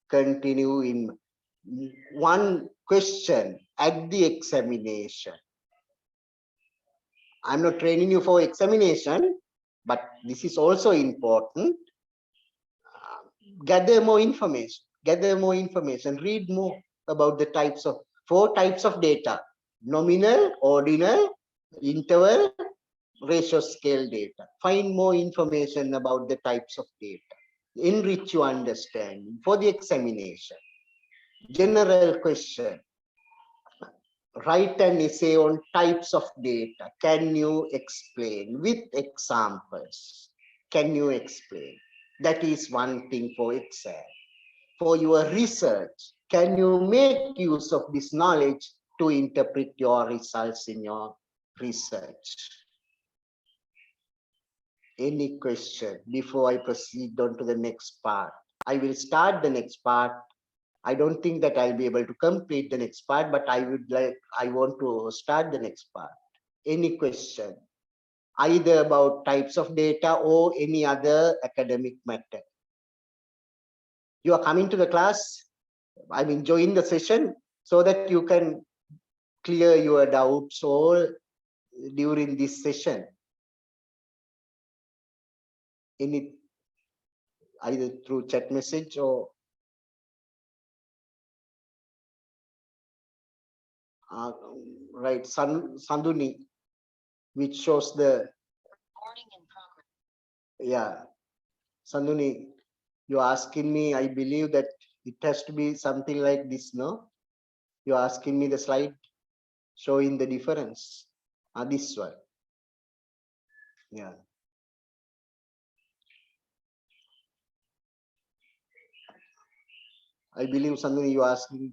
continue in one question at the examination. I'm not training you for examination, but this is also important. Gather more information, read more about the types of 4 types of data: nominal, ordinal, interval, ratio scale data. Find more information about the types of data. Enrich your understanding for the examination. General question. Write an essay on types of data. Can you explain with examples? Can you explain? That is one thing for exam. For your research, can you make use of this knowledge to interpret your results in your research? Any question before I proceed on to the next part? I will start the next part. I don't think that I'll be able to complete the next part, but I want to start the next part. Any question, either about types of data or any other academic matter? You are coming to the class, I mean, join the session so that you can clear your doubts all during this session. Any, either through chat message or right, Sanduni, which shows the yeah, Sanduni, you're asking me, I believe that it has to be something like this, no? You're asking me the slide showing the difference. This one. Yeah. I believe Sanduni, you're asking.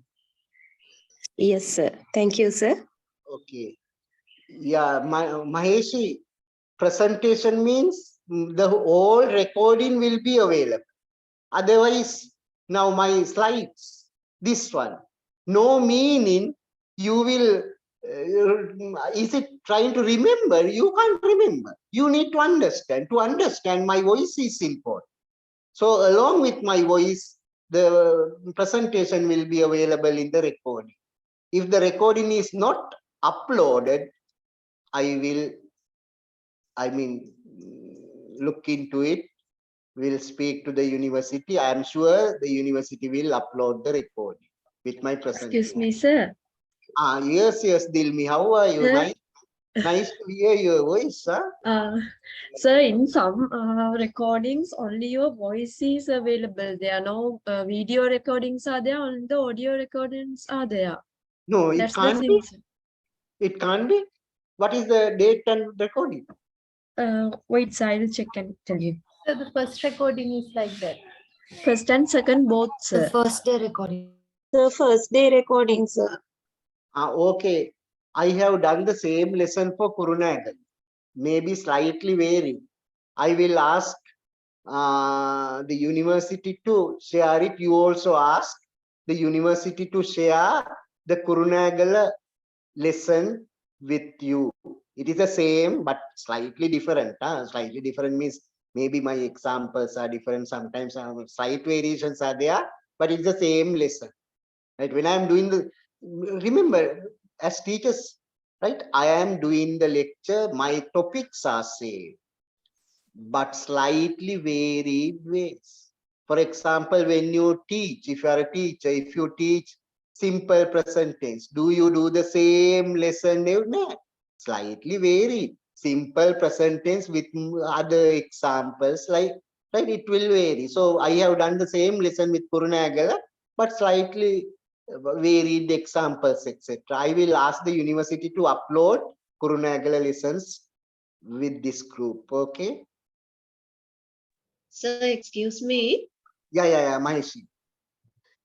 Yes, sir. Thank you, sir. Okay. Yeah, Maheshi, presentation means the whole recording will be available. Otherwise, now my slides, this one, no meaning, you will, is it trying to remember? You can't remember. You need to understand. To understand, my voice is important. So along with my voice, the presentation will be available in the recording. If the recording is not uploaded, I will, look into it. Will speak to the university. I am sure the university will upload the recording with my presentation. Excuse me, sir. Yes, Dilmi. How are you? Sir? Nice to hear your voice, huh? Sir, in some recordings, only your voice is available. There are no video recordings are there, only the audio recordings are there. No, it That's the can't thing, be. sir. It can't be. What is the date and recording? Wait, sir, I will check and tell you. So the first recording is like that. First and second both, The sir. first day recording. The first day recording, sir. Okay. I have done the same lesson for Kurunagal. Maybe slightly varying. I will ask the university to share it. You also ask the university to share the Kurunagala lesson with you. It is the same, but slightly different. Slightly different means maybe my examples are different. Sometimes slight variations are there, but it's the same lesson. Right? When I am doing the, remember, as teachers, right? I am doing the lecture, my topics are same, but slightly varied ways. For example, when you teach, if you are a teacher, if you teach simple present tense, do you do the same lesson? No, slightly varied. Simple present tense with other examples, like, right, it will vary. So I have done the same lesson with Kurunagala, but slightly varied examples, etc. I will ask the university to upload Kurunagala lessons with this group. Okay. Sir, excuse me. Yeah, Maheshi.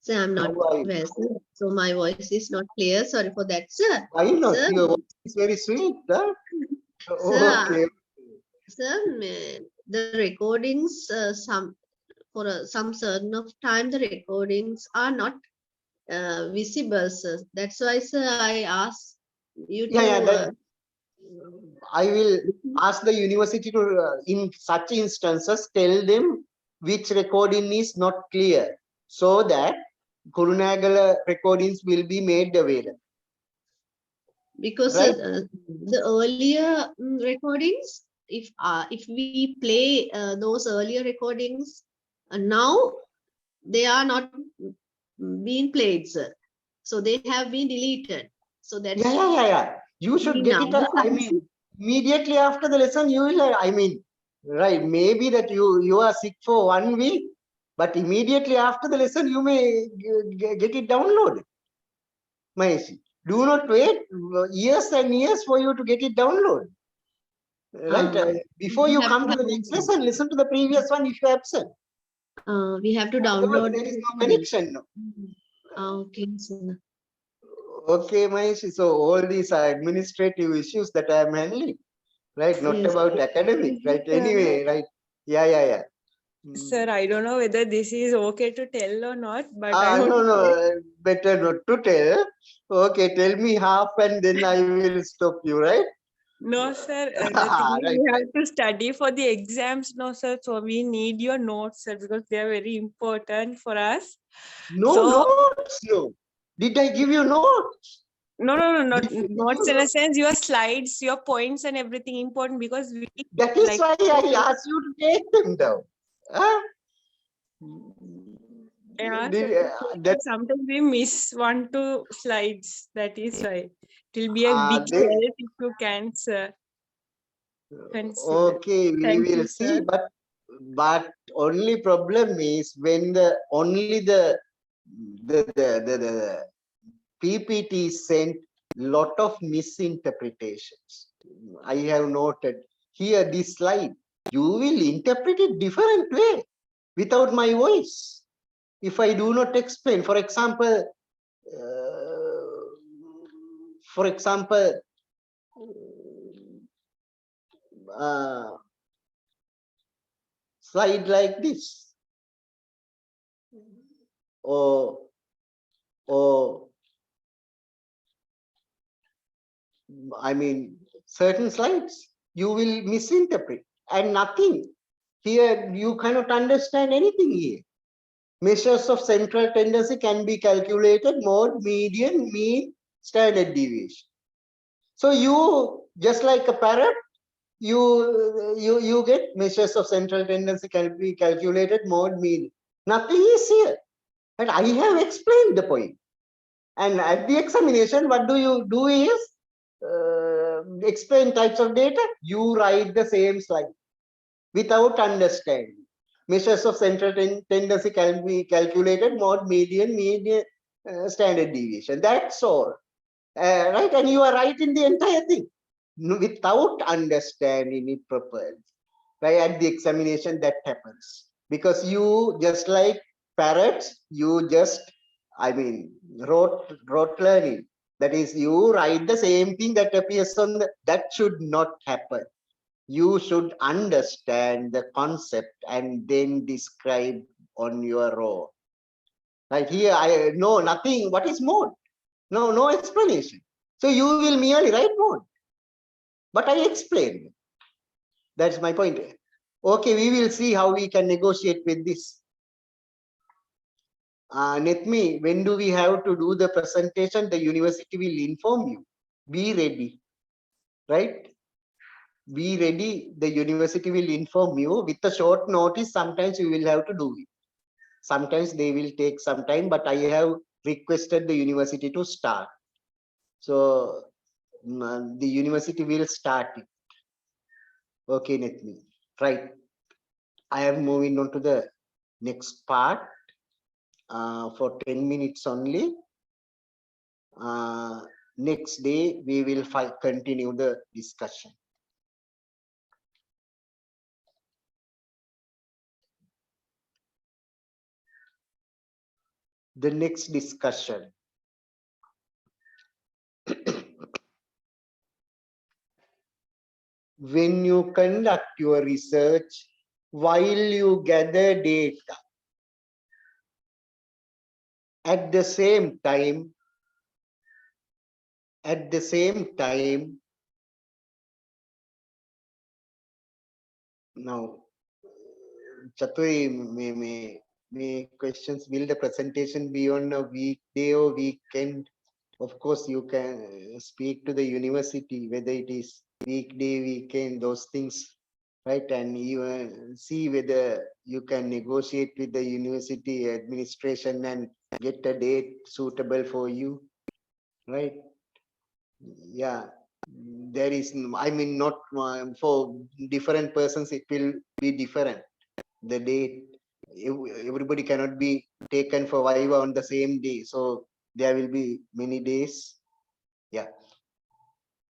Sir, I'm not well, sir. So my voice is not clear. Sorry for that, sir. Why not? Sir, Your voice is very sweet. Huh? Sir, Okay. Sir, the recordings, some certain of time, the recordings are not visible, sir. That's why, sir, I asked you to. I will ask the university to, in such instances, tell them which recording is not clear, so that Kurunagala recordings will be made available. Because right? The earlier recordings, if we play those earlier recordings, now they are not being played, sir. So they have been deleted. So that's Yeah. You should get it. I mean, immediately after the lesson, you will. I mean, right? Maybe that you are sick for 1 week. But immediately after the lesson, you may get it downloaded. Maheshi, do not wait years and years for you to get it downloaded. Right? Before we you have come to to the next download. lesson, listen to the previous one if you're absent. We have to Otherwise, download. there is no it. connection. No. Okay, sir. Okay, Mahesh. So all these are administrative issues that I am handling, right? Not Yes. about academic, right? Anyway, right? Yeah. Sir, I don't know whether this is okay to tell or not, but I want No, to say. better not to tell. Okay, tell me half and then I will stop you, right? No, sir. The thing is, Right, we have to study for the exams, no, sir. So we need your notes, sir, because they are very important for us. No So, notes, no. Did I give you notes? not Did I give notes you in a notes? sense, your slides, your points and everything important because we That is like. why I asked you to take them down. Huh? Yeah, Did, sir, that sometimes we miss 1-2 slides. That is why. It will be a big they, help if you can, sir. Consider. okay, we Thank will you, see. sir. But only problem is when the PPT sent lot of misinterpretations. I have noted here this slide. You will interpret it different way without my voice. If I do not explain, for example, slide like this, or I mean, certain slides you will misinterpret and nothing. Here you cannot understand anything here. Measures of central tendency can be calculated: mode, median, mean, standard deviation. So you, just like a parrot, you get measures of central tendency can be calculated: mode, mean. Nothing is here. And I have explained the point. And at the examination, what do you do is explain types of data. You write the same slide without understanding. Measures of central tendency can be calculated: mode, median, standard deviation. That's all. Right? And you are right in the entire thing without understanding it properly. Right? At the examination, that happens because you, just like parrots, you just, I mean, rote learning. That is, you write the same thing that appears on the, that should not happen. You should understand the concept and then describe on your own. Right here, I know nothing. What is mode? No explanation. So you will merely write mode. But I explained. That's my point. Okay, we will see how we can negotiate with this. Netmi, when do we have to do the presentation? The university will inform you. Be ready, right? Be ready. The university will inform you with a short notice. Sometimes you will have to do it. Sometimes they will take some time, but I have requested the university to start. So the university will start it. Okay, Netmi, right. I am moving on to the next part for 10 minutes only. Next day, we will continue the discussion. The next discussion. When you conduct your research, while you gather data, at the same time, now, Chaturi, may questions, will the presentation be on a weekday or weekend? Of course, you can speak to the university, whether it is weekday, weekend, those things, right? And you see whether you can negotiate with the university administration and get a date suitable for you, right? Yeah, there is, I mean, not for different persons, it will be different, the date. everybody cannot be taken for Viva on the same day. So there will be many days. Yeah.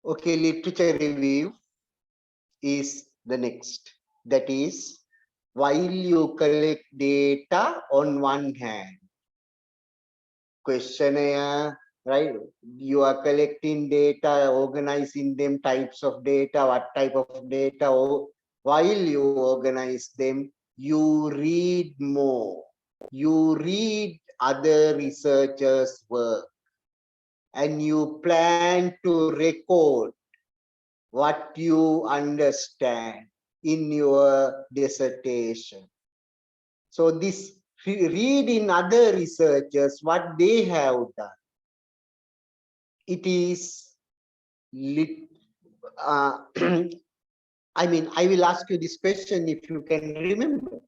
Okay, literature review is the next. That is, while you collect data on one hand, questionnaire, right? You are collecting data, organizing them, types of data, what type of data, or while you organize them, you read more. You read other researchers' work and you plan to record what you understand in your dissertation. So this read in other researchers what they have done. It is I mean, I will ask you this question if you can remember.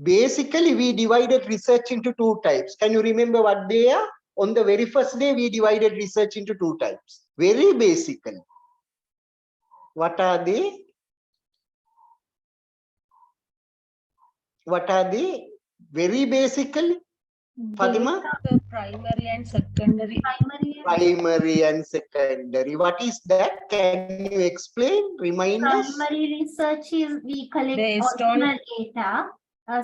Basically, we divided research into two types. Can you remember what they are? On the very first day, we divided research into two types. Very basically. What are they? What are they? Very basically, Fatima? Primary and secondary. Primary and secondary. What is that? Can you explain? Remind us. Primary research is we collect Based on- original data.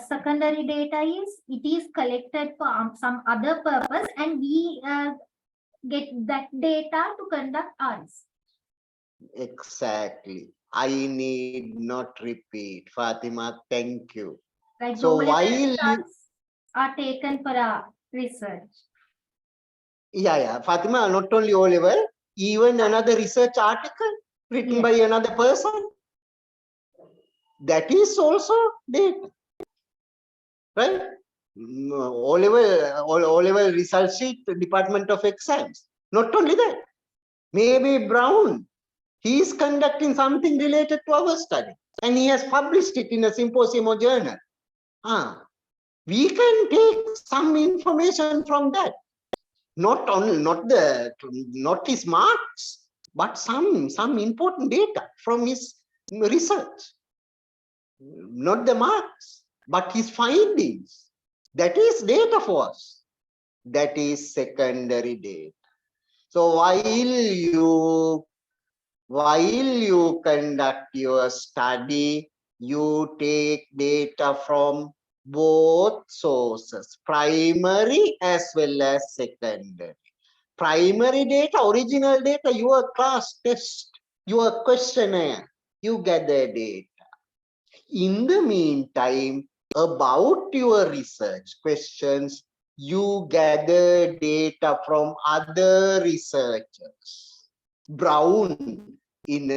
Secondary data is it is collected for some other purpose, and we get that data to conduct ours. Exactly. I need not repeat. Fatima, thank you. Like So those while you, results are taken for a research. yeah, Fatima, not only O level, even another research article written by another person, that is also data, right? O level result sheet, Department of Exams. Not only that, maybe Brown, he is conducting something related to our study, and he has published it in a symposium or journal. We can take some information from that. Not his marks, but some important data from his research. Not the marks, but his findings. That is data for us. That is secondary data. So while you conduct your study, you take data from both sources, primary as well as secondary. Primary data, original data, your class test, your questionnaire, you gather data. In the meantime, about your research questions, you gather data from other researchers. Brown in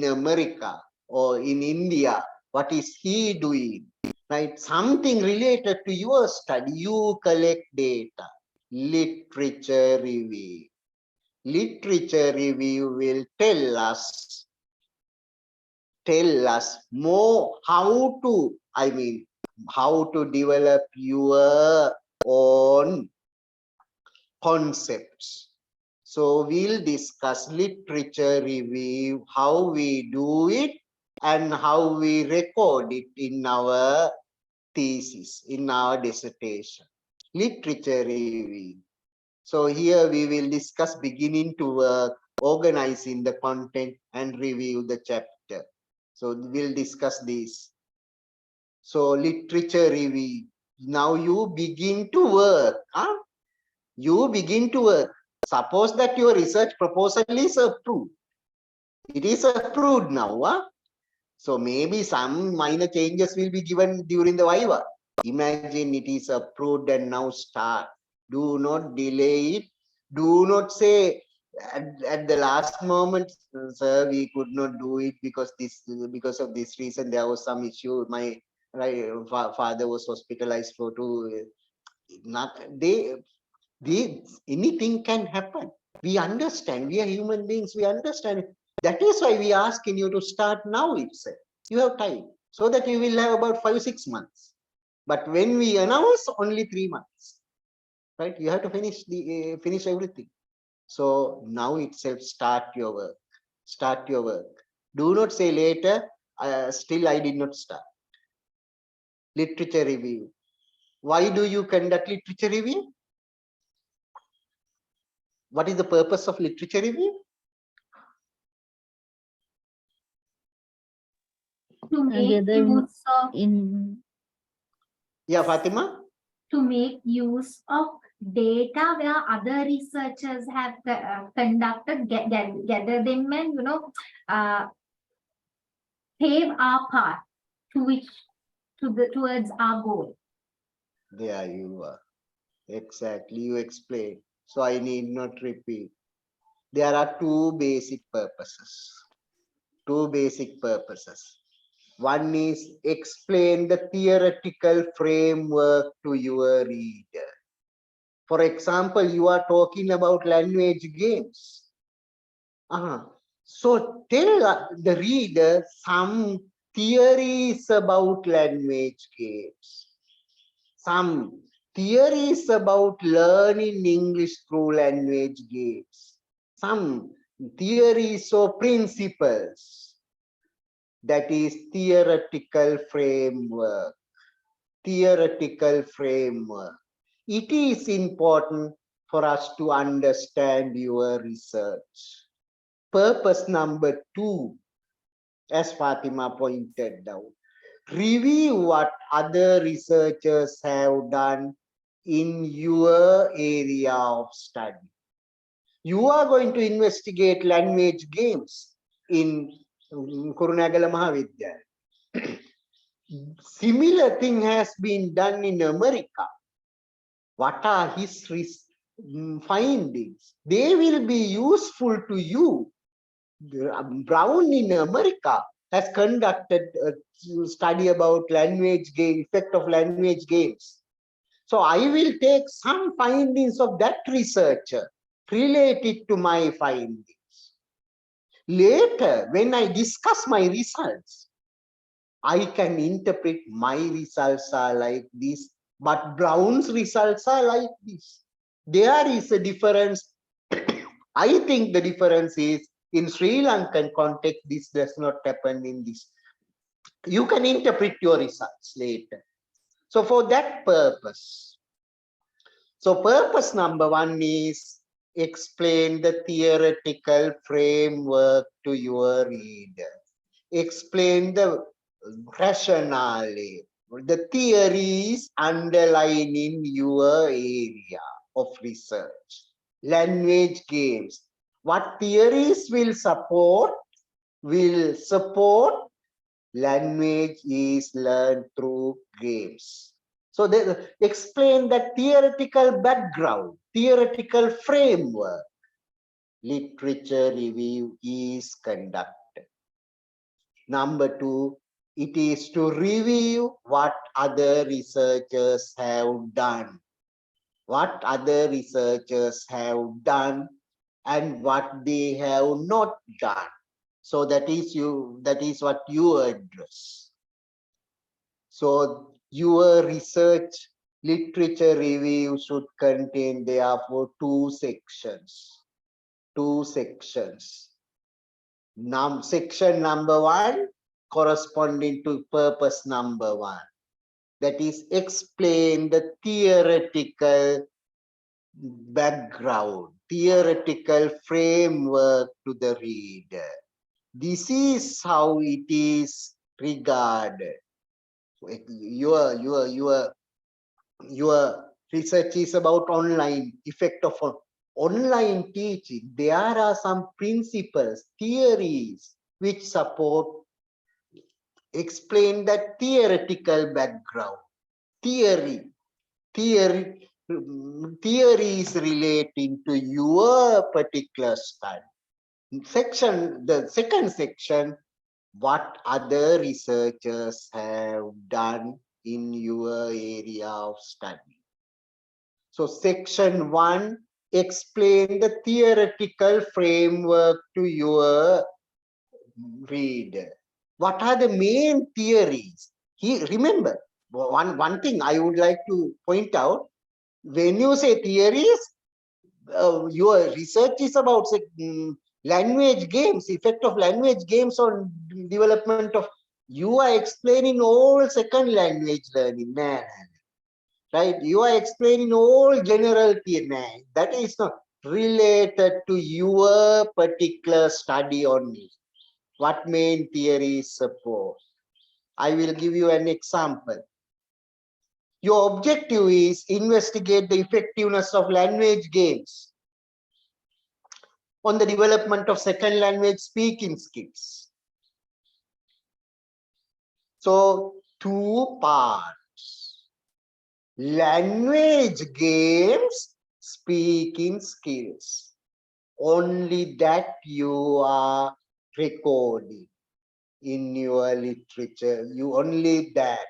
America or in India, what is he doing? Right? Something related to your study, you collect data. Literature review. Literature review will tell us more how to develop your own concepts. So we'll discuss literature review, how we do it and how we record it in our thesis, in our dissertation. Literature review. So here we will discuss beginning to work, organizing the content and review the chapter. So we'll discuss this. So literature review. Now you begin to work. You begin to work. Suppose that your research proposal is approved. It is approved now. So maybe some minor changes will be given during the Viva. Imagine it is approved and now start. Do not delay it. Do not say at the last moment, sir, we could not do it because of this reason there was some issue. My father was hospitalized for 2. Anything can happen. We understand. We are human beings. We understand. That is why we are asking you to start now itself. You have time so that you will have about 5-6 months. But when we announce, only 3 months, right? You have to finish everything. So now itself, start your work. Start your work. Do not say later, still I did not start. literature review. Why do you conduct literature review? What is the purpose of literature review? To make Gather use of in Yeah, Fatima? to make use of data where other researchers have conducted, gather them and, pave our path to which, towards our goal. There you are. Exactly, you explained. So I need not repeat. There are two basic purposes. Two basic purposes. One is explain the theoretical framework to your reader. For example, you are talking about language games. So tell the reader some theories about language games. Some theories about learning English through language games. Some theories or principles. That is theoretical framework. Theoretical framework. It is important for us to understand your research. Purpose number 2, as Fatima pointed out, review what other researchers have done in your area of study. You are going to investigate language games in Kurunegala Mahavidyalaya. Similar thing has been done in America. What are his findings? They will be useful to you. Brown in America has conducted a study about language game, effect of language games. So I will take some findings of that researcher, relate it to my findings. Later, when I discuss my results, I can interpret my results are like this, but Brown's results are like this. There is a difference. I think the difference is in Sri Lankan context, this does not happen in this. You can interpret your results later. So for that purpose, so purpose number 1 is explain the theoretical framework to your reader. Explain the rationale, the theories underlying your area of research. Language games. What theories will support language is learned through games. So they explain that theoretical background, theoretical framework. Literature review is conducted. Number 2, it is to review what other researchers have done. What other researchers have done and what they have not done. So that is what you address. So your research literature review should contain therefore 2 sections. 2 sections. Section number 1 corresponding to purpose number 1. That is explain the theoretical background, theoretical framework to the reader. This is how it is regarded. Your research is about online effect of online teaching. There are some principles, theories which support, explain that theoretical background. Theories relating to your particular study. The second section, what other researchers have done in your area of study. So section 1, explain the theoretical framework to your reader. What are the main theories? Remember, one thing I would like to point out, when you say theories, your research is about language games, effect of language games on development of You are explaining all second language learning. Nah, right? You are explaining all general theory. That is not related to your particular study only. What main theories support? I will give you an example. Your objective is investigate the effectiveness of language games on the development of second language speaking skills. So, two parts. Language games, speaking skills. Only that you are recording in your literature. You only that.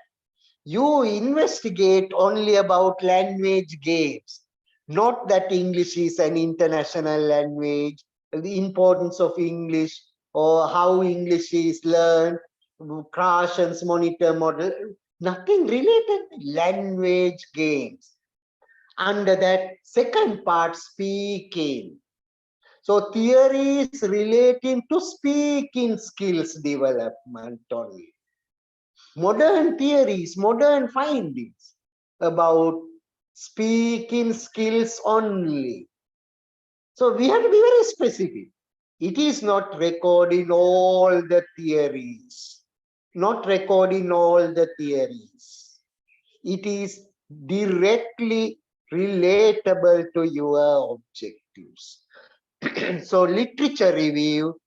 You investigate only about language games, not that English is an international language, the importance of English or how English is learned, Krashen's monitor model, nothing related to language games. Under that second part, speaking. So theories relating to speaking skills development only. Modern theories, modern findings about speaking skills only. So we have to be very specific. It is not recording all the theories, not recording all the theories. It is directly relatable to your objectives. So literature review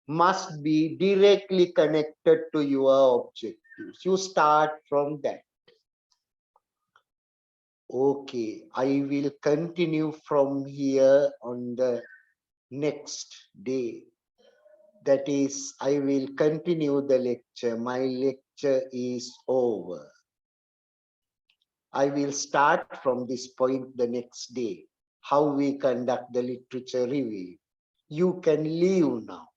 must be directly connected to your objectives. You start from that. Okay, I will continue from here on the next day. That is, I will continue the lecture. My lecture is over. I will start from this point the next day, how we conduct the literature review. You can leave now.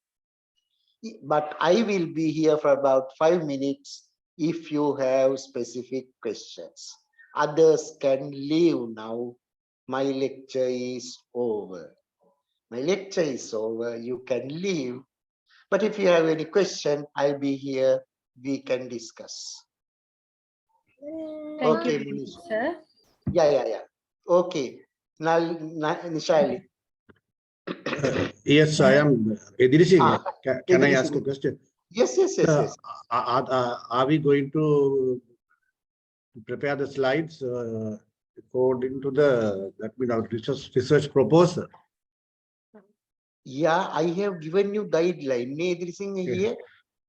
But I will be here for about 5 minutes if you have specific questions. Others can leave now. My lecture is over. My lecture is over. You can leave. But if you have any question, I'll be here. We can discuss. Thank Okay, you, Manish. sir. Yeah. Okay. Now, Nishali. Yes, I am. Idri Singh, Ah, can I Idri ask a Singh. question? Yes. Are we going to prepare the slides according to that means our research proposal? Yeah, I have given you guideline. Idri Singh here.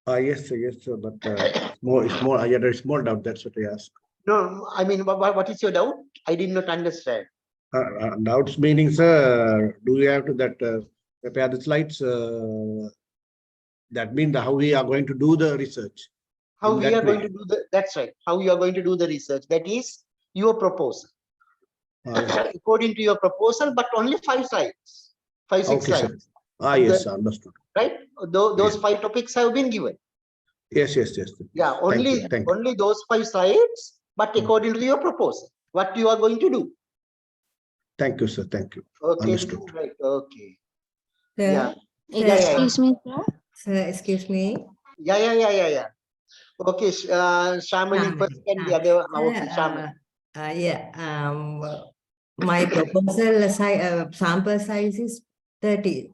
Yes, sir, but it's more. I had a small doubt. That's what I asked. No, I mean, what is your doubt? I did not understand. Doubts meaning, sir, do we have to prepare the slides? That means how we are going to do the research. How we are going to do that's right. How you are going to do the research. That is your proposal. According to your proposal, but only 5 slides. 5-6 slides. Yes, understood. Right? Those 5 topics have been given. Yes. Yeah, only those 5 slides, but according to your proposal, what you are going to do. Thank you, sir. Thank you. Okay, Understood. right. Okay. Sir, Yeah. Excuse me, sir. sir, excuse me. Yeah. Okay, Shamali first and the other. Okay, Shamali. My proposal sample size is 30,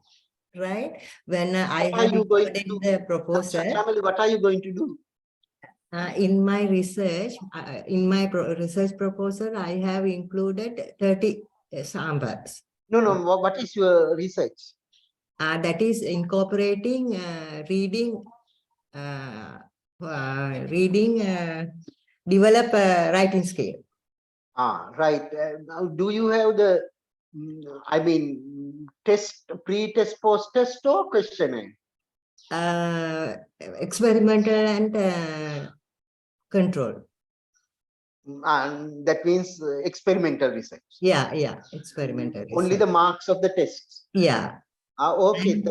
right? When I What are you going to do? the proposal, Shamali, what are you going to do? in my research, research proposal, I have included 30 samples. No. What is your research? That is incorporating reading, develop writing skill. Right. Now, do you have the, test, pre-test, post-test, or questionnaire? Experimental and control. And that means experimental research. Yeah, experimental research. Only the marks of the tests. Yeah. Okay.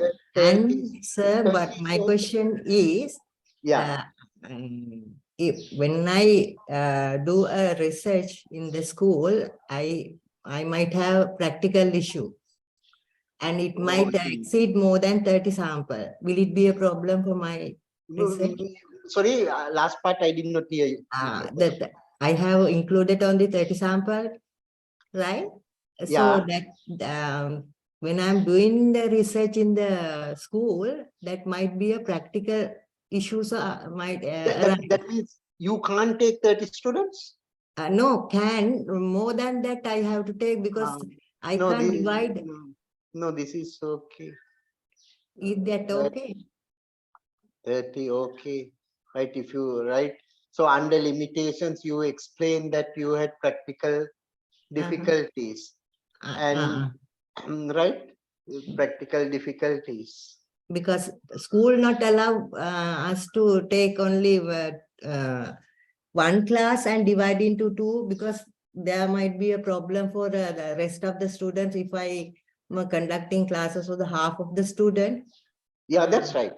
Sir, but my question is, if when I do a research in the school, I might have practical issue, and it might exceed more than 30 sample. Will it be a problem for my research? sorry, last part I did not hear you. That I have included only 30 sample, right? So Yeah. that when I'm doing the research in the school, that might be a practical issues might arise. That means you can't take 30 students? No, more than that I have to take because I No, can't this, divide. no, this is okay. Is that okay? 30, okay. Right, if you, right. So under limitations, you explain that you had practical difficulties. And right, practical difficulties. Because school not allow us to take only one class and divide into two, because there might be a problem for the rest of the students if I am conducting classes for the half of the student. Yeah, that's right.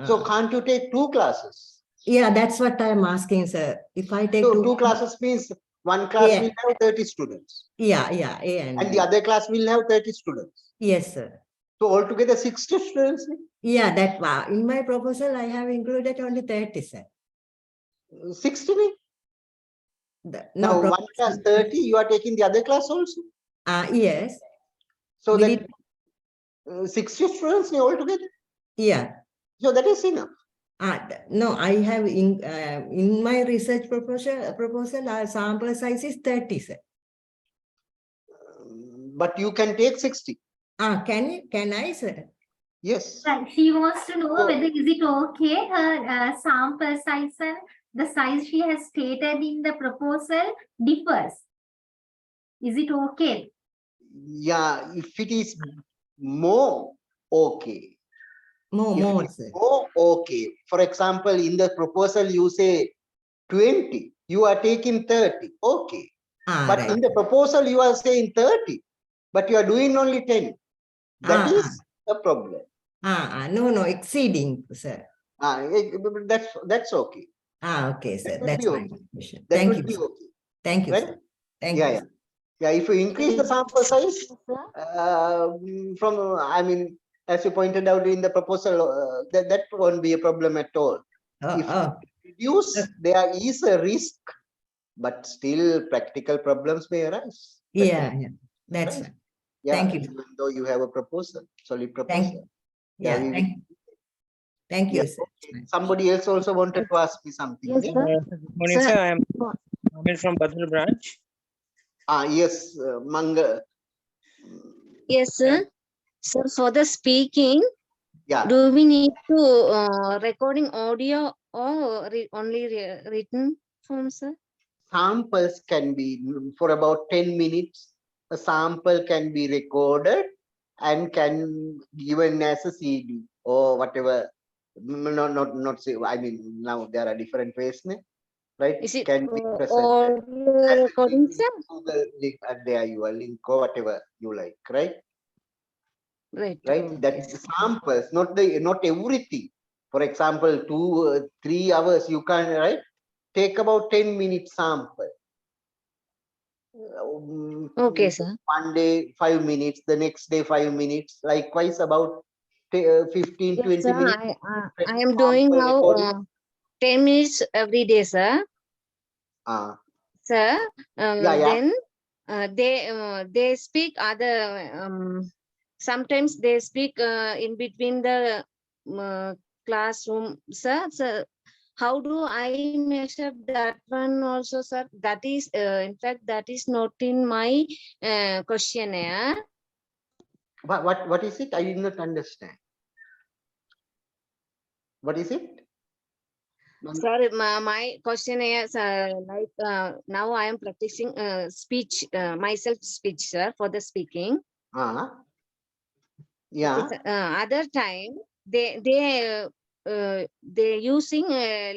So can't you take two classes? Yeah, that's what I'm asking, sir. If I take So two classes means one class will have 30 students. Yeah, A and the other class will have 30 students. Yes, sir. So altogether 60 students. Yeah, that in my proposal I have included only 30, sir. 60 mean? No, one class 30, you are taking the other class also? Yes. So that 60 students altogether? Yeah. So that is enough. No, I have in my research proposal our sample size is 30, sir. But you can take 60. Can I, sir? Yes. She wants to know whether is it okay her sample size and the size she has stated in the proposal differs. Is it okay? Yeah, if it is more, okay. More, sir. More, okay. For example, in the proposal you say 20, you are taking 30, okay. But right. in the proposal you are saying 30, but you are doing only 10. That is a problem. No, exceeding, sir. That's okay. Okay, sir. That's my question. That Thank would be you. okay. Thank you, Right? sir. Thank Yeah, you. yeah. Yeah, if you increase the sample size from, I mean, as you pointed out in the proposal, that won't be a problem at all. If you reduce, there is a risk, but still practical problems may arise. Yeah, that's right. Yeah, Thank you. even though you have a proposal, solid proposal. Thank you, sir. Okay. Somebody else also wanted to ask me something. Yes, sir. Good morning, sir. I am coming from Badal branch. Yes, Manga. Yes, sir. So for the speaking, yeah, do we need to recording audio or only written form, sir? Samples can be for about 10 minutes. A sample can be recorded and can given as a CD or whatever. Not say. I mean, now there are different ways, right? Is it can be all presented. recording, sir? Google link, and there you are link or whatever you like, right? Right. That's samples, not everything. For example, 2 3 hours you can, right? Take about 10 minutes sample. Okay, sir. One day 5 minutes, the next day 5 minutes, likewise about 15 Yes, 20 sir. minutes. I am doing now 10 minutes every day, sir. Sir, then they speak other sometimes they speak in between the classroom, sir. So how do I measure that one also, sir? That is in fact that is not in my questionnaire. What is it? I did not understand. What is it? Sorry, my questionnaire is like now I am practicing speech, myself speech, sir, for the speaking. Yeah. Other time they using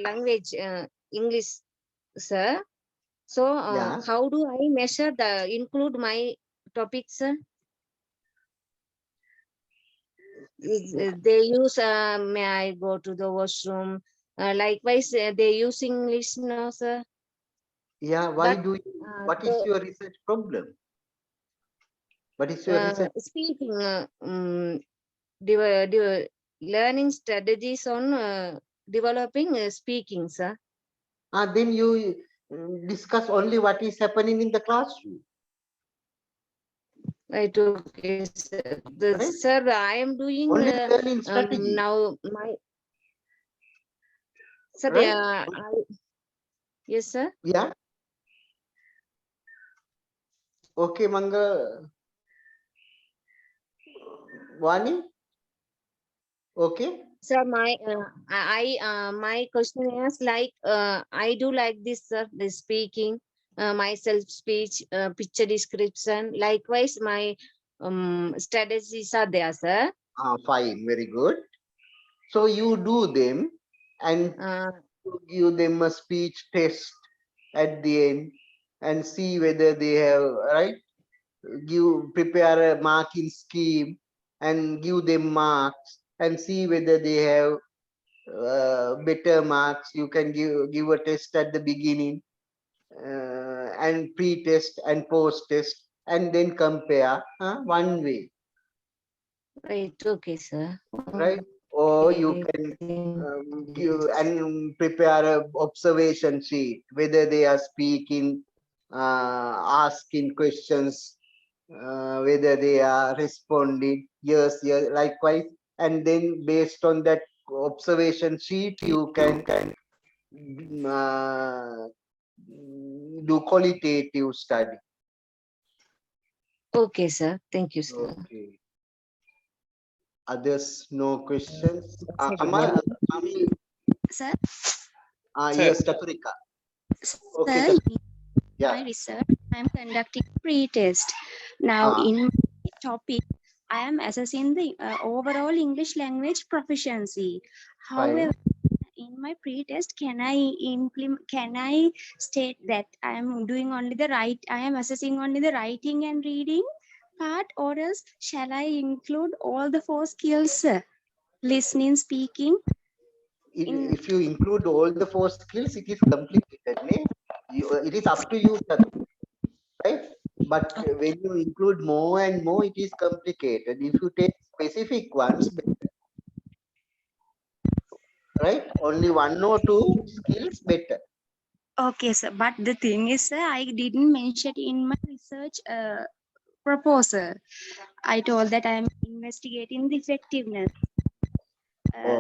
language English, sir. So how do I measure include my topics, sir? They use may I go to the washroom? Likewise, they use English, no, sir. Yeah, why do you, what is your research problem? What is your research? Speaking, learning strategies on developing speaking, sir. Then you discuss only what is happening in the classroom. Right, okay, sir. Right? Sir, I am doing Only learning strategy. now my. Sir, Right? yes, sir. Yeah. Okay, Manga. Vani? Okay. Sir, my my question is like I do like this, sir, the speaking, my self speech, picture description. Likewise, my strategies are there, sir. Fine, very good. So you do them and give them a speech test at the end and see whether they have, right? Prepare a marking scheme and give them marks and see whether they have better marks. You can give a test at the beginning and pre-test and post-test and then compare one way. Right, okay, sir. Right? Or you can give and prepare a observation sheet, whether they are speaking, asking questions, whether they are responding, yes, yes, likewise. And then based on that observation sheet, you can do qualitative study. Okay, sir. Thank you, sir. Okay. Others, no questions. Sir, good Kamal, Sir, yes, Katrika. Okay, sir, yeah. my research, I am conducting pre-test. Now, in my topic, I am assessing the overall English language proficiency. However, in my pre-test, can I state that I am doing only I am assessing only the writing and reading part, or else shall I include all the 4 skills, sir? Listening, speaking? If you include all the 4 skills, it is complicated. It is up to you, right? But when you include more and more, it is complicated. If you take specific ones, right? Only 1 or 2 skills, better. Okay, sir. But the thing is, sir, I didn't mention in my research proposal. I told that I am investigating the effectiveness.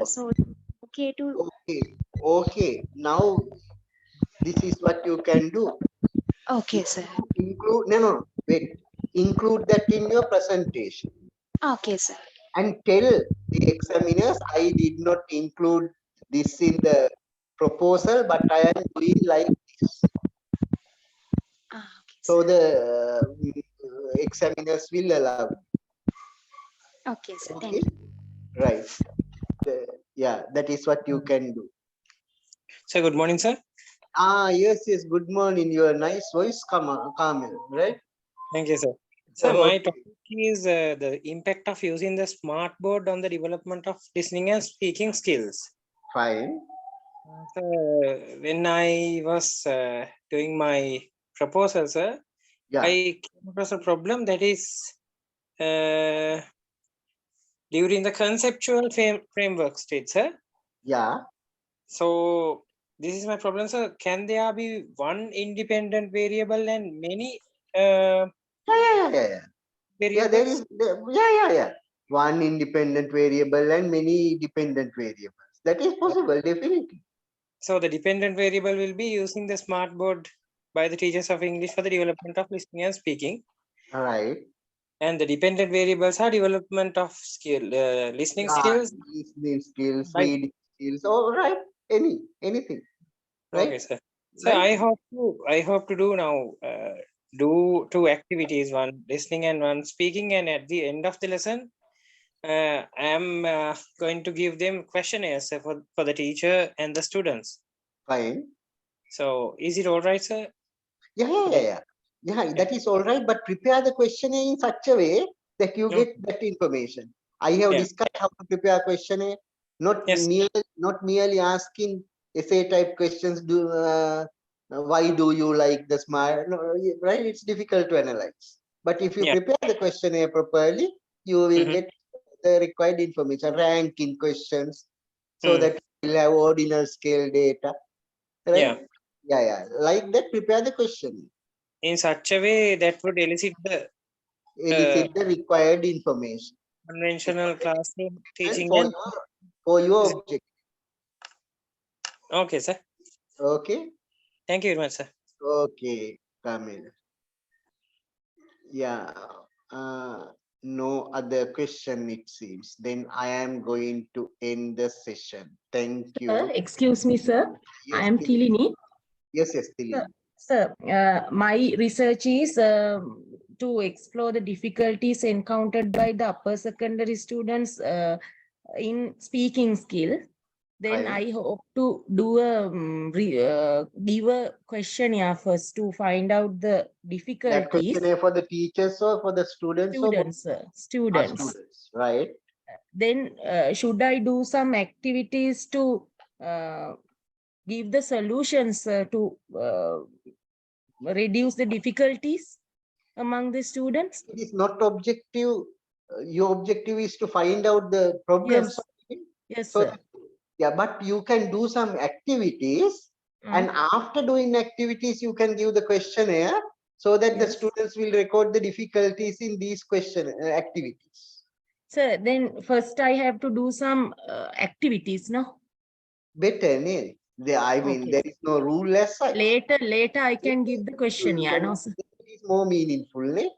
So, okay to. Okay. Now, this is what you can do. Okay, sir. Wait. Include that in your presentation. Okay, sir. And tell the examiners, I did not include this in the proposal, but I am doing like this. Okay, so the examiners will allow. Okay, sir. Okay. Thank you. Right. Yeah, that is what you can do. Sir, good morning, sir. Yes. Good morning. Your nice voice, Kamil, right? Thank you, sir. Sir, my topic is the impact of using the smart board on the development of listening and speaking skills. Fine. So, when I was doing my proposal, sir, I came across a problem that is during the conceptual framework stage, sir. Yeah. So this is my problem, sir. Can there be one independent variable and many Yeah. variables? Yeah. One independent variable and many dependent variables. That is possible, definitely. So the dependent variable will be using the smart board by the teachers of English for the development of listening and speaking. All right. And the dependent variables are development of listening skills. Listening skills, reading skills, all right. Anything. Right? Okay, sir. So right. I hope to do now do 2 activities, one listening and one speaking, and at the end of the lesson I am going to give them questionnaires for the teacher and the students. Fine. So is it all right, sir? Yeah, that is all right, but prepare the questionnaire in such a way that you get that information. I have discussed how to prepare a questionnaire, not merely asking essay type questions. Why do you like the smart? No, right? It's difficult to analyze. But if you prepare the questionnaire properly, you will get the required information, ranking questions, so that will have ordinal scale data. Right? Yeah. Yeah. Like that, prepare the question. In such a way that would elicit the Elicit the required information. conventional classroom teaching. And And for your objective. okay, sir. Okay. Thank you very much, sir. Okay, Kamil. Yeah. No other question, it seems. Then I am going to end the session. Thank you. Excuse me, sir. I Yes, am please. Tilini. Yes, Tilini. Sir, my research is to explore the difficulties encountered by the upper secondary students in speaking skill. Then Right. I hope to do give a questionnaire first to find out the That difficulties. questionnaire for the teachers or for the students? Students, sir, students. Students, right? Then should I do some activities to give the solutions to reduce the difficulties among the students? It is not objective. Your objective is to find out the problems. Yes, So, sir. yeah, but you can do some activities, and after doing activities, you can give the questionnaire so that the students will record the difficulties in these activities. Sir, then first I have to do some activities, no? Better, ne? I mean, there is no rule as such. Later I can give the questionnaire, no, sir? It is more meaningful, ne?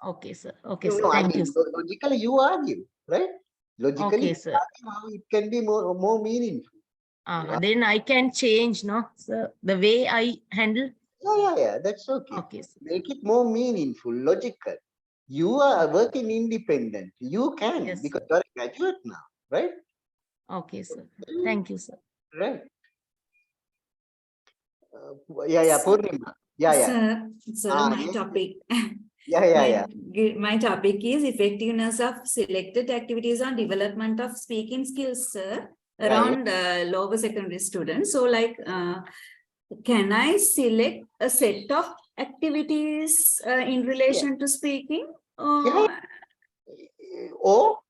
Okay, sir. Okay, No, sir. no, I Thank you, mean, sir. logically you argue, right? Logically, Okay, you sir. argue how it can be more meaningful. Then I can change, no, sir, the way I handle. Yeah, that's okay. Okay, sir. Make it more meaningful, logical. You are working independent. You can, Yes, because you are a graduate now, right? Okay, sir. Thank you, sir. Right. Purnima. Sir, my yes, topic. Yeah. My topic is effectiveness of selected activities on development of speaking skills, sir, around lower secondary students. So, like, can I select a set of activities in relation to speaking? Or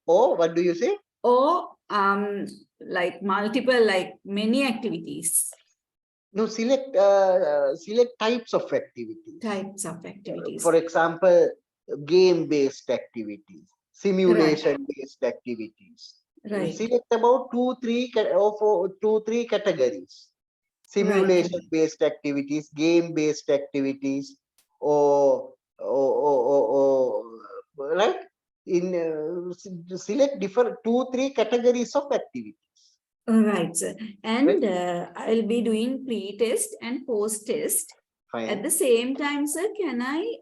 what do you say? Or like multiple, like many activities. No, select types of activities. Types of activities. For example, game-based activities, simulation-based activities. Right. Select about 2-3 categories. Simulation-based activities, game-based activities, or right? Select different 2-3 categories of activities. All right, sir. And I'll be doing pre-test and post-test. At the same time, sir, can I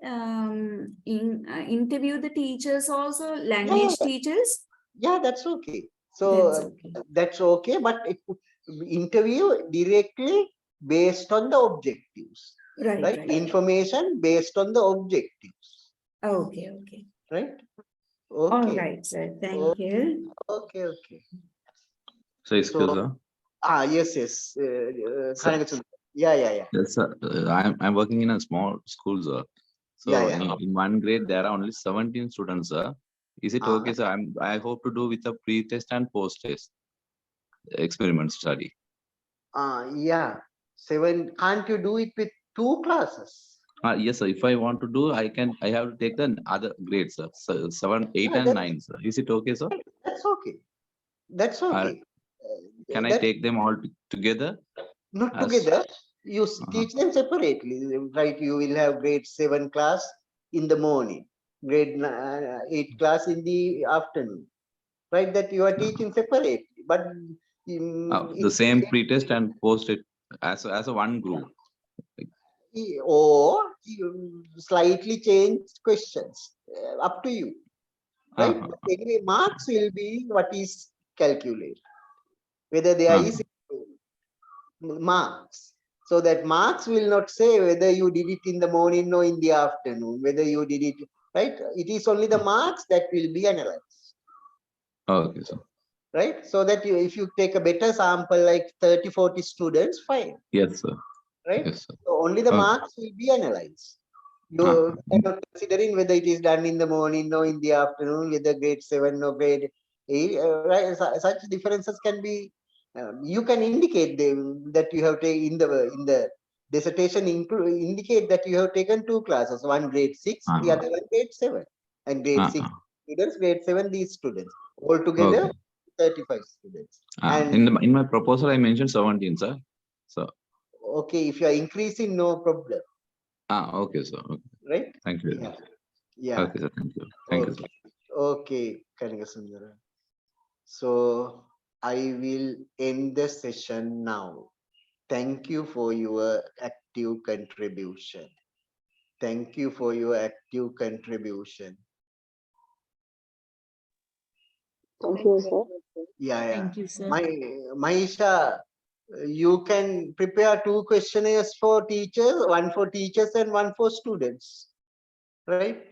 interview the teachers also, language teachers? Yeah, that's okay. So that's okay, but interview directly based on the objectives. Right? Information based on the objectives. Okay. Right? All right, sir. Thank you. Okay. So, excuse me. Yes. Yeah. Yes, sir. I'm working in a small school, sir. So in one grade there are only 17 students, sir. Is it okay, sir? I hope to do with a pre-test and post-test experiment study. Yeah. 7. Can't you do it with 2 classes? Yes, sir. If I want to do, I have to take the other grades, sir. So 7, 8, and 9, sir. Is it okay, sir? That's okay. Can I take them all together? Not together. You teach them separately, right? You will have grade 7 class in the morning, grade 8 class in the afternoon, right? That you are teaching separately, but the same pre-test and post-it as a one group. Or you slightly change questions, up to you, right? But anyway, marks will be what is calculated, whether they are easy marks. So that marks will not say whether you did it in the morning or in the afternoon, whether you did it, right? It is only the marks that will be analyzed. Okay, sir. Right? So that if you take a better sample, like 30-40 students, fine. Yes, sir. Right? Yes, sir. So only the marks will be analyzed. You are not considering whether it is done in the morning or in the afternoon, whether grade 7 or grade 8, right? Such differences can be You can indicate them that you have taken in the dissertation indicate that you have taken 2 classes, one grade 6, the other one grade 7, and grade 6 students, grade 7 these students. Altogether, 35 students. And In my proposal, I mentioned 17, sir. So okay, if you are increasing, no problem. Okay, sir. Okay. Right? Thank you very much. Yeah. Okay, sir. Thank you. Thank you, sir. Okay, Kanikasundara. So I will end the session now. Thank you for your active contribution. Thank you for your active contribution. Thank you, sir. Yeah, yeah. Thank you, sir. Maisha, you can prepare 2 questionnaires for teachers, one for teachers and one for students, right?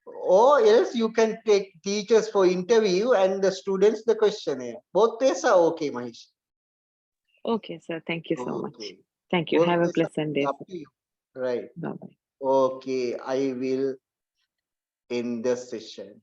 Or else you can take teachers for interview and the students the questionnaire. Both ways are okay, Maisha. Okay, sir. Thank you so much. Okay. Thank you. Both Have a ways are pleasant day. up to you. Right. Bye bye. Okay, I will end the session.